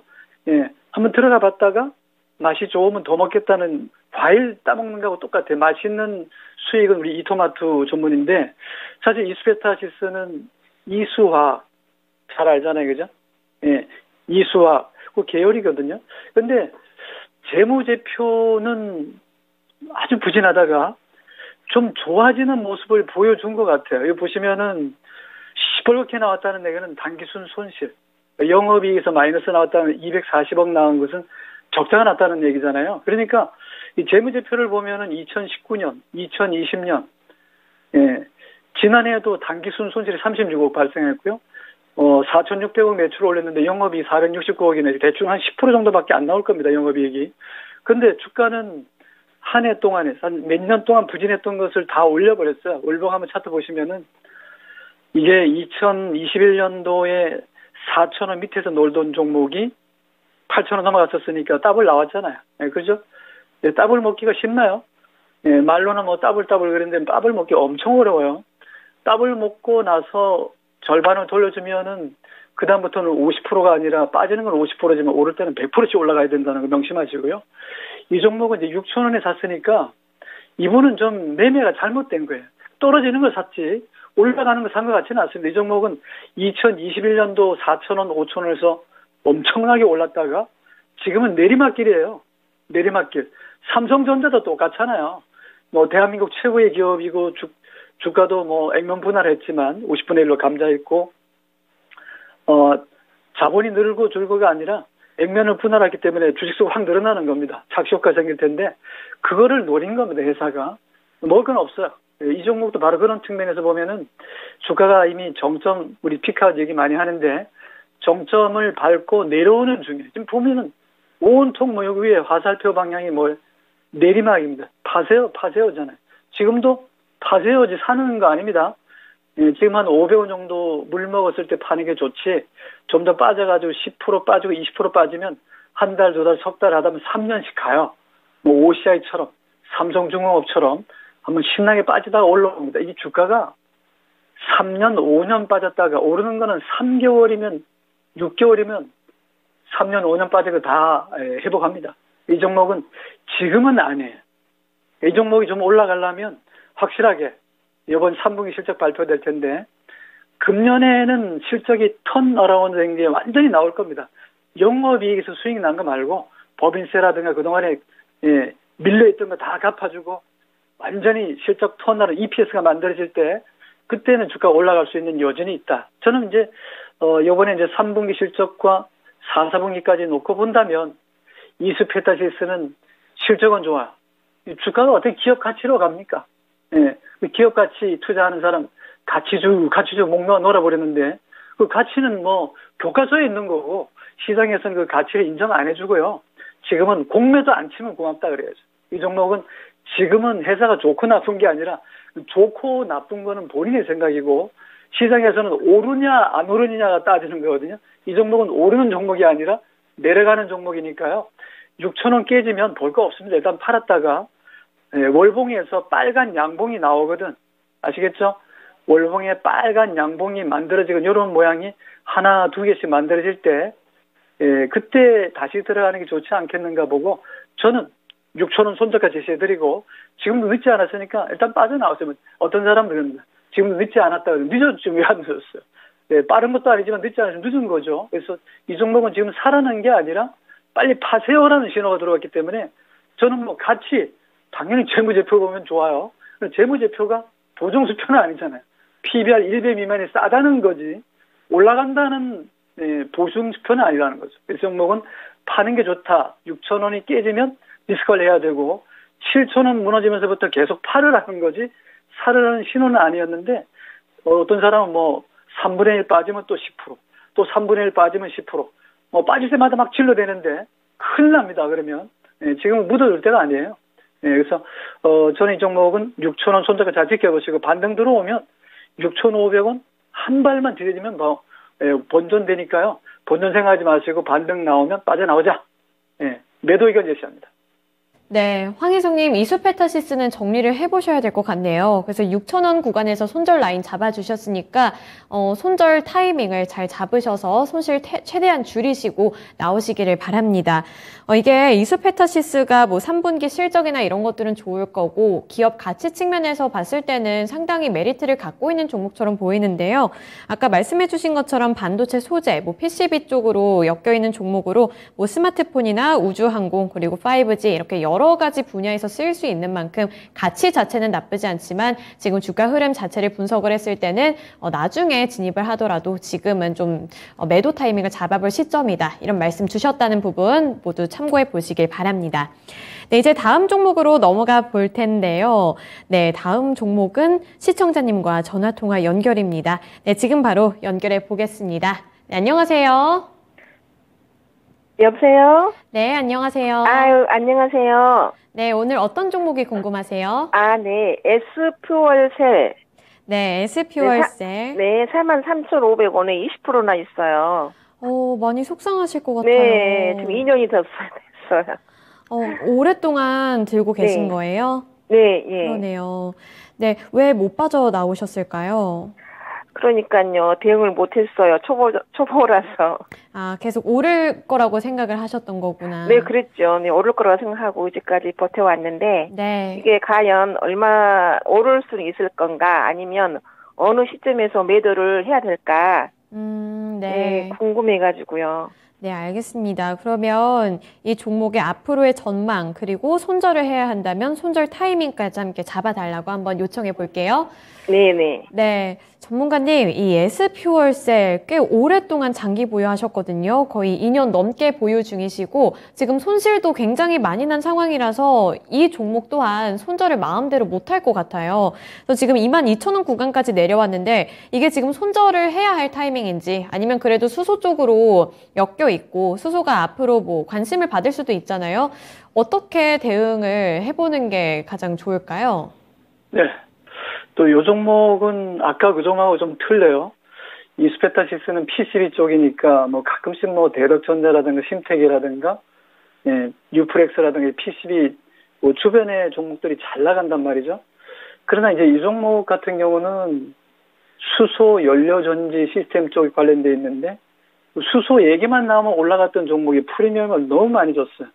예, 한번 들어가 봤다가 맛이 좋으면 더 먹겠다는 과일 따먹는 거하고 똑같아요. 맛있는 수익은 우리 이토마토 전문인데 사실 이수페타시스는 이수화학 잘 알잖아요. 그죠? 예, 이수화학 그 계열이거든요. 근데 재무제표는 아주 부진하다가 좀 좋아지는 모습을 보여준 것 같아요. 여기 보시면은 시뻘겋게 나왔다는 얘기는 단기순 손실. 영업이익에서 마이너스 나왔다는 240억 나온 것은 적자가 났다는 얘기잖아요. 그러니까 이 재무제표를 보면은 2019년, 2020년, 예, 지난해에도 단기순 손실이 36억 발생했고요. 4,600억 매출 올렸는데 영업이익 469억이네. 대충 한 10% 정도밖에 안 나올 겁니다. 영업이익이. 근데 주가는 한 해 동안에 몇 년 동안 부진했던 것을 다 올려버렸어요. 월봉 한번 차트 보시면은 이게 2021년도에 4,000원 밑에서 놀던 종목이 8,000원 넘어갔었으니까 더블 나왔잖아요. 네, 그죠? 네, 더블 먹기가 쉽나요? 네, 말로는 뭐 더블 그랬는데 더블 먹기 엄청 어려워요. 더블 먹고 나서 절반을 돌려주면은 그다음부터는 50%가 아니라 빠지는 건 50%지만 오를 때는 100%씩 올라가야 된다는 거 명심하시고요. 이 종목은 이제 6,000원에 샀으니까 이분은 좀 매매가 잘못된 거예요. 떨어지는 걸 샀지 올라가는 거 산 것 같지는 않습니다. 이 종목은 2021년도 4,000원, 5,000원에서 엄청나게 올랐다가 지금은 내리막길이에요. 내리막길. 삼성전자도 똑같잖아요. 뭐 대한민국 최고의 기업이고 주가도 뭐 액면 분할했지만 50분의 1로 감자했고 자본이 늘고 줄고가 아니라 액면을 분할했기 때문에 주식수가 확 늘어나는 겁니다. 착시효과 생길 텐데 그거를 노린 겁니다. 회사가. 먹을 건 없어요. 이 종목도 바로 그런 측면에서 보면은 주가가 이미 정점 우리 피카 얘기 많이 하는데 정점을 밟고 내려오는 중이에요. 지금 보면은 온통 뭐 여기 위에 화살표 방향이 뭐 내리막입니다. 파세요잖아요. 지금도 파세요지 사는 거 아닙니다. 예, 지금 한 500원 정도 물 먹었을 때 파는 게 좋지 좀 더 빠져가지고 10% 빠지고 20% 빠지면 한 달, 두 달, 석 달 하다 보면 3년씩 가요. 뭐 OCI처럼 삼성중공업처럼 한번 신나게 빠지다가 올라옵니다. 이 주가가 3년, 5년 빠졌다가 오르는 거는 3개월이면 6개월이면 3년, 5년 빠지고 다 회복합니다. 이 종목은 지금은 아니에요. 이 종목이 좀 올라가려면 확실하게 이번 3분기 실적 발표될 텐데 금년에는 실적이 턴어라운드 된 게 완전히 나올 겁니다. 영업이익에서 수익이 난 거 말고 법인세라든가 그동안에 밀려있던 거 다 갚아주고 완전히 실적 턴어라운드 EPS가 만들어질 때 그때는 주가가 올라갈 수 있는 여전히 있다. 저는 이제 이번에 이제 3분기 실적과 4, 4분기까지 놓고 본다면 이수페타시스는 실적은 좋아요. 주가가 어떻게 기업 가치로 갑니까? 예, 기업 가치 투자하는 사람 가치주 목 놀아버렸는데 그 가치는 뭐 교과서에 있는 거고 시장에서는 그 가치를 인정 안 해주고요. 지금은 공매도 안 치면 고맙다 그래야죠. 이 종목은 지금은 회사가 좋고 나쁜 게 아니라 좋고 나쁜 거는 본인의 생각이고 시장에서는 오르냐 안 오르느냐가 따지는 거거든요. 이 종목은 오르는 종목이 아니라 내려가는 종목이니까요. 6,000원 깨지면 볼 거 없습니다. 일단 팔았다가 월봉에서 빨간 양봉이 나오거든. 아시겠죠? 월봉에 빨간 양봉이 만들어지고 이런 모양이 하나, 두 개씩 만들어질 때 그때 다시 들어가는 게 좋지 않겠는가 보고 저는 6,000원 손절가 제시해드리고 지금도 늦지 않았으니까 일단 빠져나왔으면 어떤 사람은 그럽니다. 지금도 늦지 않았다. 늦었지 왜 안 늦었어요? 네, 빠른 것도 아니지만 늦지 않았으면 늦은 거죠. 그래서 이 종목은 지금 살아난 게 아니라 빨리 파세요라는 신호가 들어왔기 때문에 저는 뭐 같이 당연히 재무제표 보면 좋아요. 재무제표가 보정수표는 아니잖아요. PBR 1배 미만이 싸다는 거지 올라간다는 보증수표는 아니라는 거죠. 이 종목은 파는 게 좋다. 6,000원이 깨지면 리스크를 해야 되고 7,000원 무너지면서부터 계속 팔으라는 거지 사르라는 신호는 아니었는데 어떤 사람은 뭐 3분의 1 빠지면 또 10%, 또 3분의 1 빠지면 10%, 뭐 빠질 때마다 막 질러대는데 큰일 납니다. 그러면 지금은 묻어둘 때가 아니에요. 그래서 저는 이 종목은 6,000원 손절가 잘 지켜보시고 반등 들어오면 6,500원 한 발만 들여지면 뭐 본전되니까요. 본전 생각하지 마시고 반등 나오면 빠져나오자. 매도 의견 제시합니다. 네, 황희성님, 이수페타시스는 정리를 해보셔야 될 것 같네요. 그래서 6,000원 구간에서 손절 라인 잡아주셨으니까 손절 타이밍을 잘 잡으셔서 손실 최대한 줄이시고 나오시기를 바랍니다. 이게 이수페타시스가 뭐 3분기 실적이나 이런 것들은 좋을 거고 기업 가치 측면에서 봤을 때는 상당히 메리트를 갖고 있는 종목처럼 보이는데요. 아까 말씀해주신 것처럼 반도체 소재, 뭐 PCB 쪽으로 엮여 있는 종목으로 뭐 스마트폰이나 우주항공 그리고 5G 이렇게 여러 여러 가지 분야에서 쓰일 수 있는 만큼 가치 자체는 나쁘지 않지만 지금 주가 흐름 자체를 분석을 했을 때는 나중에 진입을 하더라도 지금은 좀 매도 타이밍을 잡아볼 시점이다. 이런 말씀 주셨다는 부분 모두 참고해 보시길 바랍니다. 네, 이제 다음 종목으로 넘어가 볼 텐데요. 네, 다음 종목은 시청자님과 전화통화 연결입니다. 네, 지금 바로 연결해 보겠습니다. 네, 안녕하세요. 여보세요? 네, 안녕하세요. 아유, 안녕하세요. 네, 오늘 어떤 종목이 궁금하세요? 네. S퓨얼셀. 네, S퓨얼셀. 네, 43,500원에 20%나 있어요. 많이 속상하실 것 같아요. 네, 지금 2년이 됐어요. 오랫동안 들고 계신 네. 거예요? 네, 예. 그러네요. 네, 왜 못 빠져나오셨을까요? 그러니까요, 대응을 못했어요. 초보라서. 계속 오를 거라고 생각을 하셨던 거구나. 네, 그랬죠. 네, 오를 거라고 생각하고 이제까지 버텨왔는데, 네. 이게 과연 얼마 오를 수 있을 건가, 아니면 어느 시점에서 매도를 해야 될까, 네. 궁금해가지고요. 네, 알겠습니다. 그러면 이 종목의 앞으로의 전망, 그리고 손절을 해야 한다면 손절 타이밍까지 함께 잡아달라고 한번 요청해 볼게요. 네네. 네, 전문가님, 이 S퓨얼셀 꽤 오랫동안 장기 보유하셨거든요. 거의 2년 넘게 보유 중이시고 지금 손실도 굉장히 많이 난 상황이라서 이 종목 또한 손절을 마음대로 못할 것 같아요. 그래서 지금 22,000원 구간까지 내려왔는데 이게 지금 손절을 해야 할 타이밍인지 아니면 그래도 수소 쪽으로 엮여 있고 수소가 앞으로 뭐 관심을 받을 수도 있잖아요. 어떻게 대응을 해보는 게 가장 좋을까요? 네. 또 요 종목은 아까 그 종목하고 좀 틀려요. 이스페타시스는 PCB 쪽이니까 뭐 가끔씩 뭐 대덕전자라든가 심텍이라든가 뉴프렉스라든가 PCB 뭐 주변의 종목들이 잘 나간단 말이죠. 그러나 이제 이 종목 같은 경우는 수소 연료전지 시스템 쪽에 관련돼 있는데 수소 얘기만 나오면 올라갔던 종목이 프리미엄을 너무 많이 줬어요.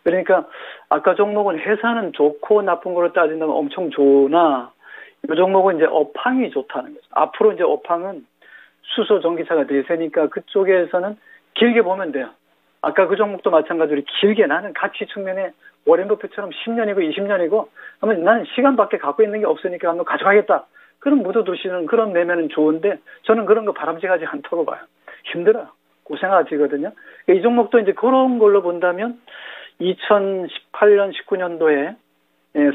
그러니까 아까 종목은 회사는 좋고 나쁜 거로 따진다면 엄청 좋으나 이 종목은 이제 업황이 좋다는 거죠. 앞으로 이제 업황은 수소 전기차가 대세니까 그쪽에서는 길게 보면 돼요. 아까 그 종목도 마찬가지로 길게 나는 가치 측면에 워렌 버핏처럼 10년이고 20년이고 하면 나는 시간밖에 갖고 있는 게 없으니까 한번 가져가겠다. 그럼 묻어두시는 그런 매매는 좋은데 저는 그런 거 바람직하지 않다고 봐요. 힘들어요. 고생하시거든요. 이 종목도 이제 그런 걸로 본다면 2018년, 19년도에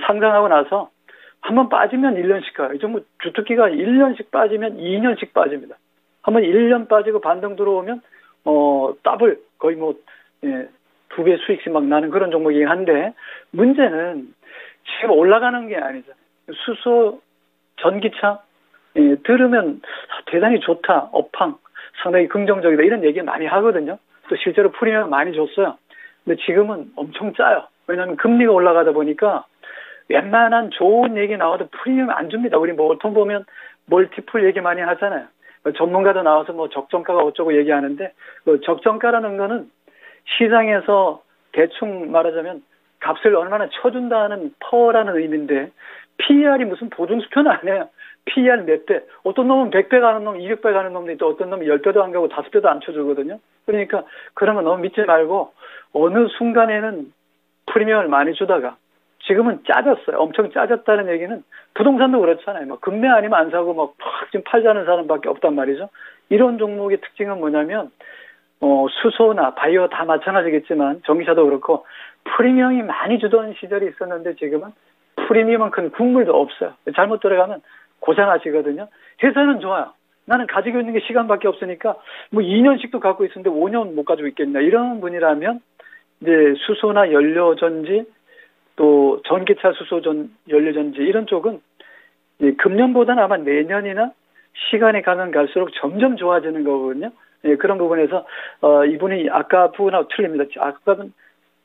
상장하고 나서 한번 빠지면 1년씩 가요. 이 종목 주특기가 1년씩 빠지면 2년씩 빠집니다. 한번 1년 빠지고 반등 들어오면 더블 거의 뭐 2배 수익씩 막 나는 그런 종목이긴 한데 문제는 지금 올라가는 게 아니잖아요. 수소 전기차 들으면 대단히 좋다. 업황 상당히 긍정적이다. 이런 얘기 많이 하거든요. 또 실제로 프리미엄 많이 줬어요. 근데 지금은 엄청 짜요. 왜냐하면 금리가 올라가다 보니까 웬만한 좋은 얘기 나와도 프리미엄 안 줍니다. 우리 뭐 보통 보면 멀티플 얘기 많이 하잖아요. 전문가도 나와서 뭐 적정가가 어쩌고 얘기하는데 그 적정가라는 거는 시장에서 대충 말하자면 값을 얼마나 쳐준다는 퍼라는 의미인데 PER이 무슨 보증수표는 아니에요. PER 몇 배. 어떤 놈은 100배 가는 놈, 200배 가는 놈도 있고 어떤 놈은 10배도 안 가고 5배도 안 쳐주거든요. 그러니까 그런 거 너무 믿지 말고 어느 순간에는 프리미엄을 많이 주다가 지금은 짜졌어요. 엄청 짜졌다는 얘기는 부동산도 그렇잖아요. 막 금매 아니면 안 사고 막 지금 팔자는 사람밖에 없단 말이죠. 이런 종목의 특징은 뭐냐면 수소나 바이오 다 마찬가지겠지만 전기차도 그렇고 프리미엄이 많이 주던 시절이 있었는데 지금은 프리미엄만큼 국물도 없어요. 잘못 들어가면 고생하시거든요. 회사는 좋아요. 나는 가지고 있는 게 시간밖에 없으니까 뭐 2년씩도 갖고 있었는데 5년 못 가지고 있겠냐. 이런 분이라면 이제 수소나 연료전지 또 전기차 수소전 연료전지 이런 쪽은 금년보다는 아마 내년이나 시간이 가면 갈수록 점점 좋아지는 거거든요. 그런 부분에서 이분이 아까 부분하고 틀립니다. 아까는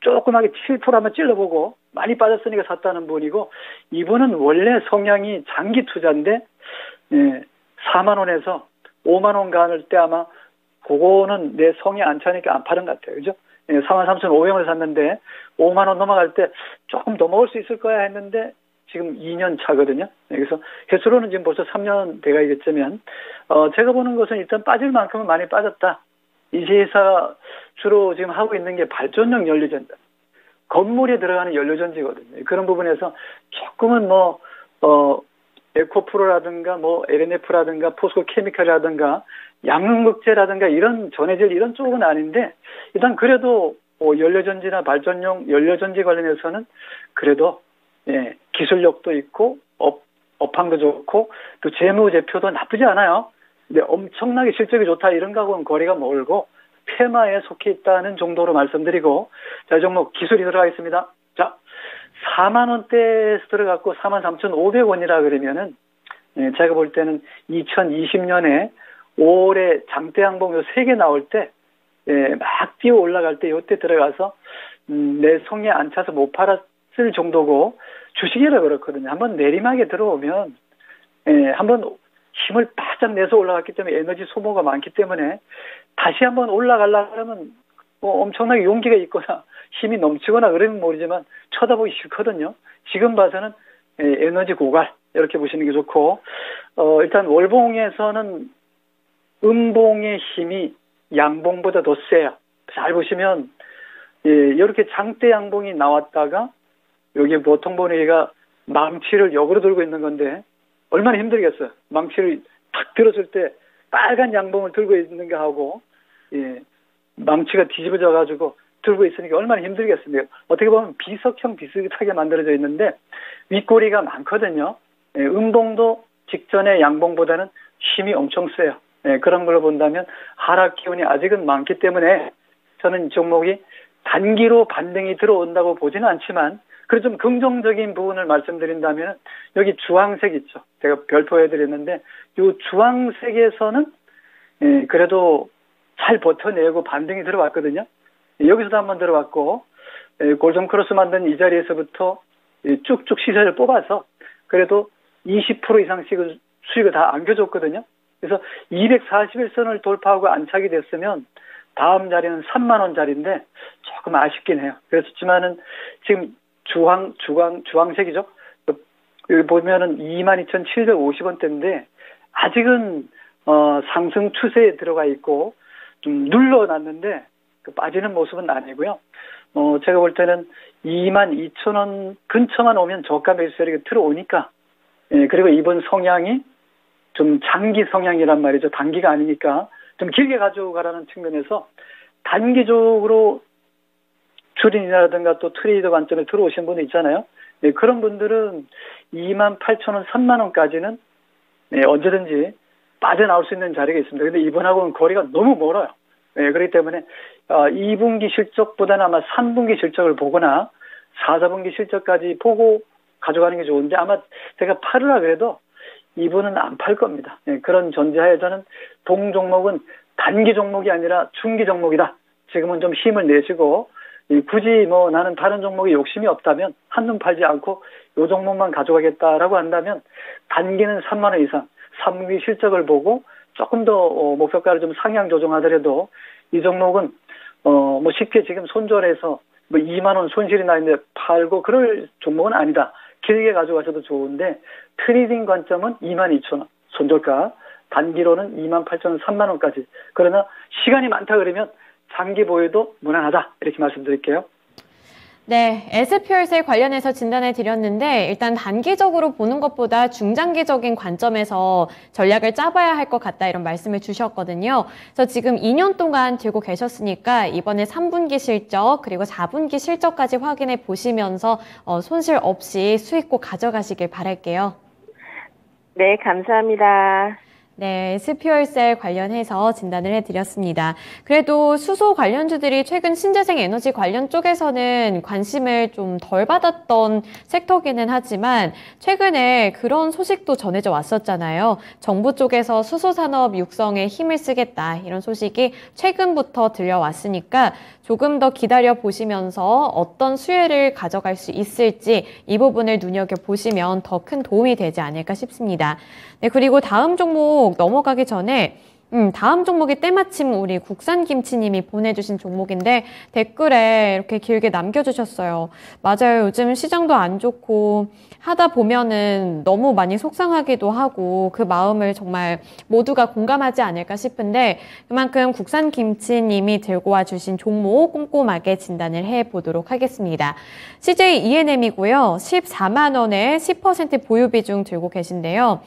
조그맣게 7% 한번 찔러보고 많이 빠졌으니까 샀다는 분이고 이분은 원래 성향이 장기 투자인데 4만 원에서 5만 원 가는 때 아마 그거는 내 성에 안 차니까 안 파는 것 같아요. 그죠? 43,500원을 샀는데 5만 원 넘어갈 때 조금 더 먹을 수 있을 거야 했는데 지금 2년 차거든요. 그래서 횟수로는 지금 벌써 3년 돼가겠지만 제가 보는 것은 일단 빠질 만큼은 많이 빠졌다. 이 회사 주로 지금 하고 있는 게 발전용 연료전자. 건물에 들어가는 연료전지거든요. 그런 부분에서 조금은 에코프로라든가 LNF라든가 포스코케미칼이라든가 양극재라든가 이런 전해질 이런 쪽은 아닌데 일단 그래도 연료전지나 발전용 연료전지 관련해서는 그래도 기술력도 있고 업황도 좋고 또 재무제표도 나쁘지 않아요. 근데 엄청나게 실적이 좋다 이런 거하고는 거리가 멀고 테마에 속해 있다는 정도로 말씀드리고 자, 이 종목 기술이 들어가 있습니다. 자, 4만 원대에서 들어갔고 43,500원이라 그러면은 제가 볼 때는 2020년에 5월에 장대 양봉 요 3개 나올 때 막 뛰어 올라갈 때 이때 들어가서 내 손에 안 차서 못 팔았을 정도고 주식이라 그렇거든요. 한번 내리막에 들어오면 한번 힘을 바짝 내서 올라갔기 때문에 에너지 소모가 많기 때문에 다시 한번 올라가려고 하면 엄청나게 용기가 있거나 힘이 넘치거나 그러면 모르지만 쳐다보기 싫거든요. 지금 봐서는 에너지 고갈 이렇게 보시는 게 좋고 일단 월봉에서는 음봉의 힘이 양봉보다 더 세요. 잘 보시면 이렇게 장대 양봉이 나왔다가 여기 보통 보니까 망치를 역으로 들고 있는 건데 얼마나 힘들겠어요. 망치를 탁 들었을 때 빨간 양봉을 들고 있는 거 하고 망치가 뒤집어져 가지고 들고 있으니까 얼마나 힘들겠습니까. 어떻게 보면 비석형 비슷하게 만들어져 있는데 윗꼬리가 많거든요. 음봉도 직전의 양봉보다는 힘이 엄청 세요. 그런 걸로 본다면 하락 기운이 아직은 많기 때문에 저는 이 종목이 단기로 반등이 들어온다고 보지는 않지만 그래서 좀 긍정적인 부분을 말씀드린다면 여기 주황색 있죠. 제가 별표해드렸는데 이 주황색에서는 그래도 잘 버텨내고 반등이 들어왔거든요. 여기서도 한번 들어왔고 골든 크로스 만든 이 자리에서부터 쭉쭉 시세를 뽑아서 그래도 20% 이상씩을 수익을 다 안겨줬거든요. 그래서 241선을 돌파하고 안착이 됐으면 다음 자리는 3만 원짜리인데 조금 아쉽긴 해요. 그렇지만은 지금 주황색이죠. 여기 보면은 22,750원대인데 아직은 상승 추세에 들어가 있고 좀 눌러놨는데 빠지는 모습은 아니고요. 제가 볼 때는 22,000원 근처만 오면 저가 매수 세력이 들어오니까 그리고 이번 성향이 좀 장기 성향이란 말이죠. 단기가 아니니까 좀 길게 가져가라는 측면에서 단기적으로 추린이라든가 또 트레이더 관점에 들어오신 분이 있잖아요. 그런 분들은 28,000원, 3만 원까지는 언제든지 빠져나올 수 있는 자리가 있습니다. 근데 이번하고는 거리가 너무 멀어요. 그렇기 때문에 2분기 실적보다는 아마 3분기 실적을 보거나 4, 4분기 실적까지 보고 가져가는 게 좋은데 아마 제가 팔으라 그래도 이분은 안 팔 겁니다. 그런 전제하에 저는 동 종목은 단기 종목이 아니라 중기 종목이다. 지금은 좀 힘을 내시고 굳이 나는 다른 종목에 욕심이 없다면 한눈 팔지 않고 이 종목만 가져가겠다라고 한다면 단기는 3만 원 이상 3분기 실적을 보고 조금 더 목표가를 좀 상향 조정하더라도 이 종목은 쉽게 지금 손절해서 2만 원 손실이 나 있는데 팔고 그럴 종목은 아니다. 길게 가져가셔도 좋은데 트레이딩 관점은 22,000원 손절가 단기로는 28,000원 3만 원까지. 그러나 시간이 많다 그러면 장기 보유도 무난하다 이렇게 말씀드릴게요. 네, SP혈세 관련해서 진단을 드렸는데 일단 단기적으로 보는 것보다 중장기적인 관점에서 전략을 짜봐야 할 것 같다 이런 말씀을 주셨거든요. 그래서 지금 2년 동안 들고 계셨으니까 이번에 3분기 실적 그리고 4분기 실적까지 확인해 보시면서 손실 없이 수익 꼭 가져가시길 바랄게요. 네, 감사합니다. 네, SP혈세 관련해서 진단을 해드렸습니다. 그래도 수소 관련주들이 최근 신재생 에너지 관련 쪽에서는 관심을 좀 덜 받았던 섹터기는 하지만 최근에 그런 소식도 전해져 왔었잖아요. 정부 쪽에서 수소산업 육성에 힘을 쓰겠다 이런 소식이 최근부터 들려왔으니까 조금 더 기다려 보시면서 어떤 수혜를 가져갈 수 있을지 이 부분을 눈여겨보시면 더 큰 도움이 되지 않을까 싶습니다. 네, 그리고 다음 종목 넘어가기 전에 다음 종목이 때마침 우리 국산김치님이 보내주신 종목인데 댓글에 이렇게 길게 남겨주셨어요. 맞아요. 요즘 시장도 안 좋고 하다 보면은 너무 많이 속상하기도 하고 그 마음을 정말 모두가 공감하지 않을까 싶은데 그만큼 국산김치님이 들고 와주신 종목 꼼꼼하게 진단을 해보도록 하겠습니다. CJ ENM이고요. 14만 원에 10% 보유 비중 들고 계신데요.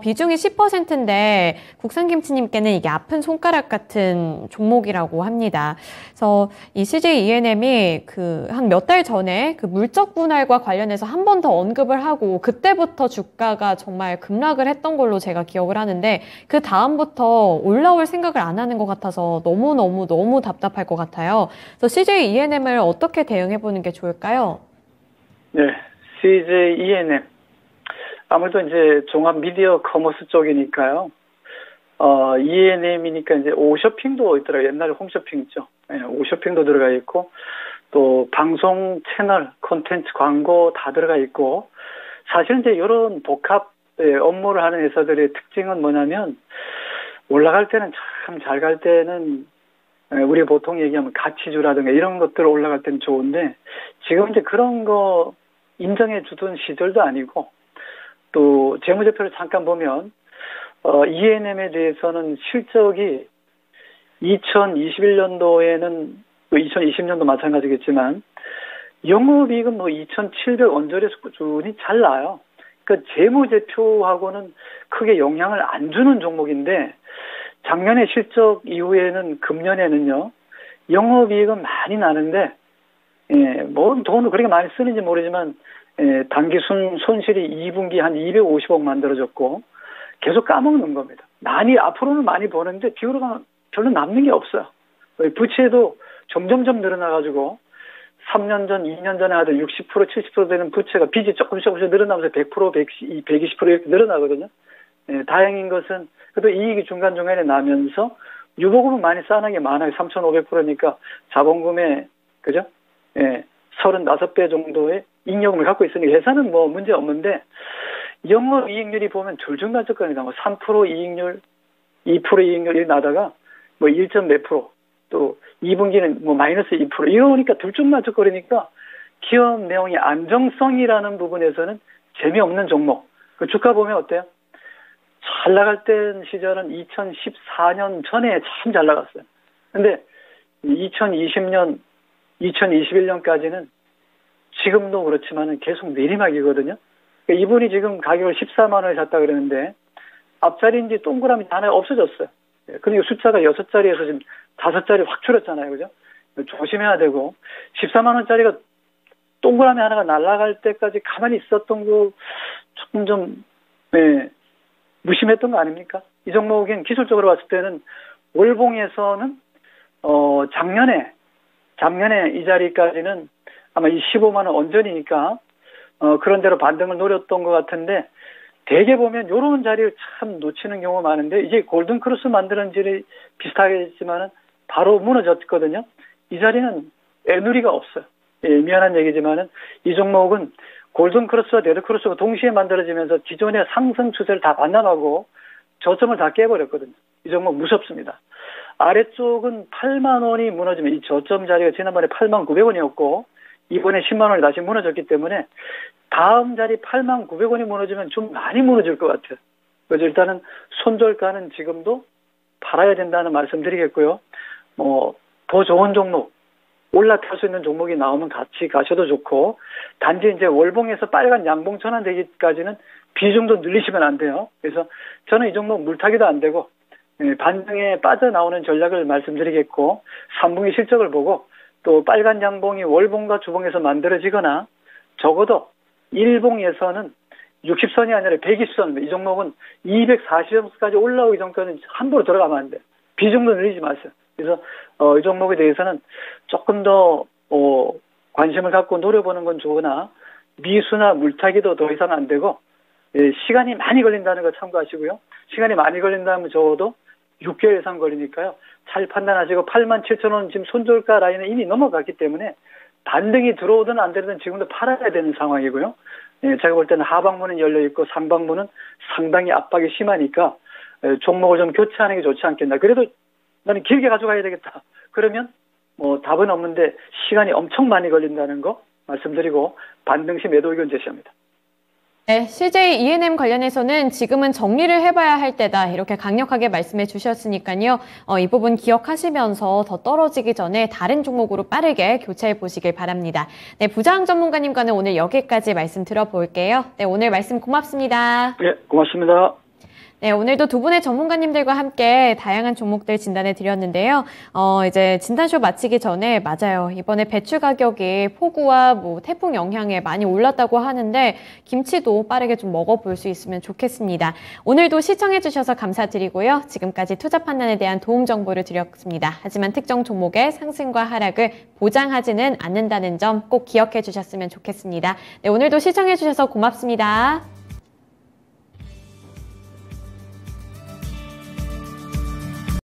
비중이 10%인데 국산김치님께는 이게 아픈 손가락 같은 종목이라고 합니다. 그래서 이 CJ ENM이 한 몇 달 전에 그 물적 분할과 관련해서 한 번 더 언급을 하고 그때부터 주가가 정말 급락을 했던 걸로 제가 기억을 하는데 그 다음부터 올라올 생각을 안 하는 것 같아서 너무 답답할 것 같아요. 그래서 CJ ENM을 어떻게 대응해 보는 게 좋을까요? 네, CJ ENM. 아무래도 이제 종합 미디어 커머스 쪽이니까요. ENM이니까 이제 오쇼핑도 있더라고요. 옛날에 홈쇼핑 있죠. 네, 오쇼핑도 들어가 있고, 또 방송 채널, 콘텐츠, 광고 다 들어가 있고, 사실 이제 이런 복합 업무를 하는 회사들의 특징은 뭐냐면, 올라갈 때는 참 잘 갈 때는, 우리 보통 얘기하면 가치주라든가 이런 것들 올라갈 때는 좋은데, 지금 이제 그런 거 인정해 주던 시절도 아니고, 또 재무제표를 잠깐 보면 ENM에 대해서는 실적이 2021년도에는 또 2020년도 마찬가지겠지만 영업이익은 2,700원 원조리 수준이 잘 나요. 그러니까 재무제표하고는 크게 영향을 안 주는 종목인데 작년에 실적 이후에는 금년에는요 영업이익은 많이 나는데 돈을 그렇게 많이 쓰는지 모르지만 단기 손실이 2분기 한 250억 만들어졌고 계속 까먹는 겁니다. 앞으로는 많이 버는데 뒤로 가면 별로 남는 게 없어요. 부채도 점점점 늘어나가지고 3년 전, 2년 전에 하던 60%, 70% 되는 부채가 빚이 조금씩 늘어나면서 100%, 120% 이렇게 늘어나거든요. 다행인 것은 그래도 이익이 중간중간에 나면서 유보금은 많이 쌓아놓은 게 많아요. 3,500%니까 자본금의 그죠? 35배 정도의 잉여금을 갖고 있으니까 회사는 문제 없는데 영업이익률이 보면 줄줄맞을거니까 3% 이익률, 2% 이익률이 나다가 1몇 %, 또 2분기는 마이너스 2% 이러니까 들쭉맞을거리니까 기업 내용의 안정성이라는 부분에서는 재미없는 종목. 그 주가 보면 어때요? 잘 나갈 때 시절은 2014년 전에 참 잘 나갔어요. 근데 2020년, 2021년까지는 지금도 그렇지만은 계속 내리막이거든요. 그러니까 이분이 지금 가격을 14만 원에 샀다 그러는데 앞자리인지 동그라미 하나 없어졌어요. 그러니까 숫자가 6자리에서 지금 5자리 확 줄었잖아요. 그죠? 조심해야 되고 14만 원짜리가 동그라미 하나가 날아갈 때까지 가만히 있었던 거 조금 좀 무심했던 거 아닙니까? 이 종목은 기술적으로 봤을 때는 월봉에서는 작년에 이 자리까지는 아마 이 15만 원 언저리니까 그런 대로 반등을 노렸던 것 같은데 대개 보면 이런 자리를 참 놓치는 경우가 많은데 이제 골든 크로스 만드는 질이 비슷하겠지만은 바로 무너졌거든요. 이 자리는 애누리가 없어요. 미안한 얘기지만은 이 종목은 골든 크로스와 데드 크로스가 동시에 만들어지면서 기존의 상승 추세를 다 반납하고 저점을 다 깨버렸거든요. 이 종목 무섭습니다. 아래쪽은 8만 원이 무너지면 이 저점 자리가 지난번에 8만 900원이었고 이번에 10만 원이 다시 무너졌기 때문에 다음 자리 8만 900원이 무너지면 좀 많이 무너질 것 같아요. 그래서 일단은 손절가는 지금도 팔아야 된다는 말씀 드리겠고요. 더 좋은 종목, 올라탈 수 있는 종목이 나오면 같이 가셔도 좋고 단지 이제 월봉에서 빨간 양봉 전환되기까지는 비중도 늘리시면 안 돼요. 그래서 저는 이 종목 물타기도 안 되고 반등에 빠져나오는 전략을 말씀드리겠고 3분기 실적을 보고 또 빨간 양봉이 월봉과 주봉에서 만들어지거나 적어도 일봉에서는 60선이 아니라 120선, 이 종목은 240선까지 올라오기 전까지는 함부로 들어가면 안 돼요. 비중도 늘리지 마세요. 그래서 이 종목에 대해서는 조금 더 관심을 갖고 노려보는 건 좋으나 미수나 물타기도 더 이상 안 되고 시간이 많이 걸린다는 거 참고하시고요. 시간이 많이 걸린다면 적어도 6개월 이상 걸리니까요. 잘 판단하시고 87,000원 지금 손절가 라인은 이미 넘어갔기 때문에 반등이 들어오든 안 들어오든 지금도 팔아야 되는 상황이고요. 제가 볼 때는 하방문은 열려있고 상방문은 상당히 압박이 심하니까 종목을 좀 교체하는 게 좋지 않겠나. 그래도 나는 길게 가져가야 되겠다. 그러면 뭐 답은 없는데 시간이 엄청 많이 걸린다는 거 말씀드리고 반등시 매도 의견 제시합니다. 네, CJ E&M 관련해서는 지금은 정리를 해봐야 할 때다 이렇게 강력하게 말씀해 주셨으니까요. 이 부분 기억하시면서 더 떨어지기 전에 다른 종목으로 빠르게 교체해 보시길 바랍니다. 네, 부장 전문가님과는 오늘 여기까지 말씀 들어볼게요. 네, 오늘 말씀 고맙습니다. 네, 고맙습니다. 네, 오늘도 두 분의 전문가님들과 함께 다양한 종목들 진단해 드렸는데요. 이제 진단쇼 마치기 전에 맞아요. 이번에 배추 가격이 폭우와 뭐 태풍 영향에 많이 올랐다고 하는데 김치도 빠르게 좀 먹어볼 수 있으면 좋겠습니다. 오늘도 시청해 주셔서 감사드리고요. 지금까지 투자 판단에 대한 도움 정보를 드렸습니다. 하지만 특정 종목의 상승과 하락을 보장하지는 않는다는 점 꼭 기억해 주셨으면 좋겠습니다. 네, 오늘도 시청해 주셔서 고맙습니다.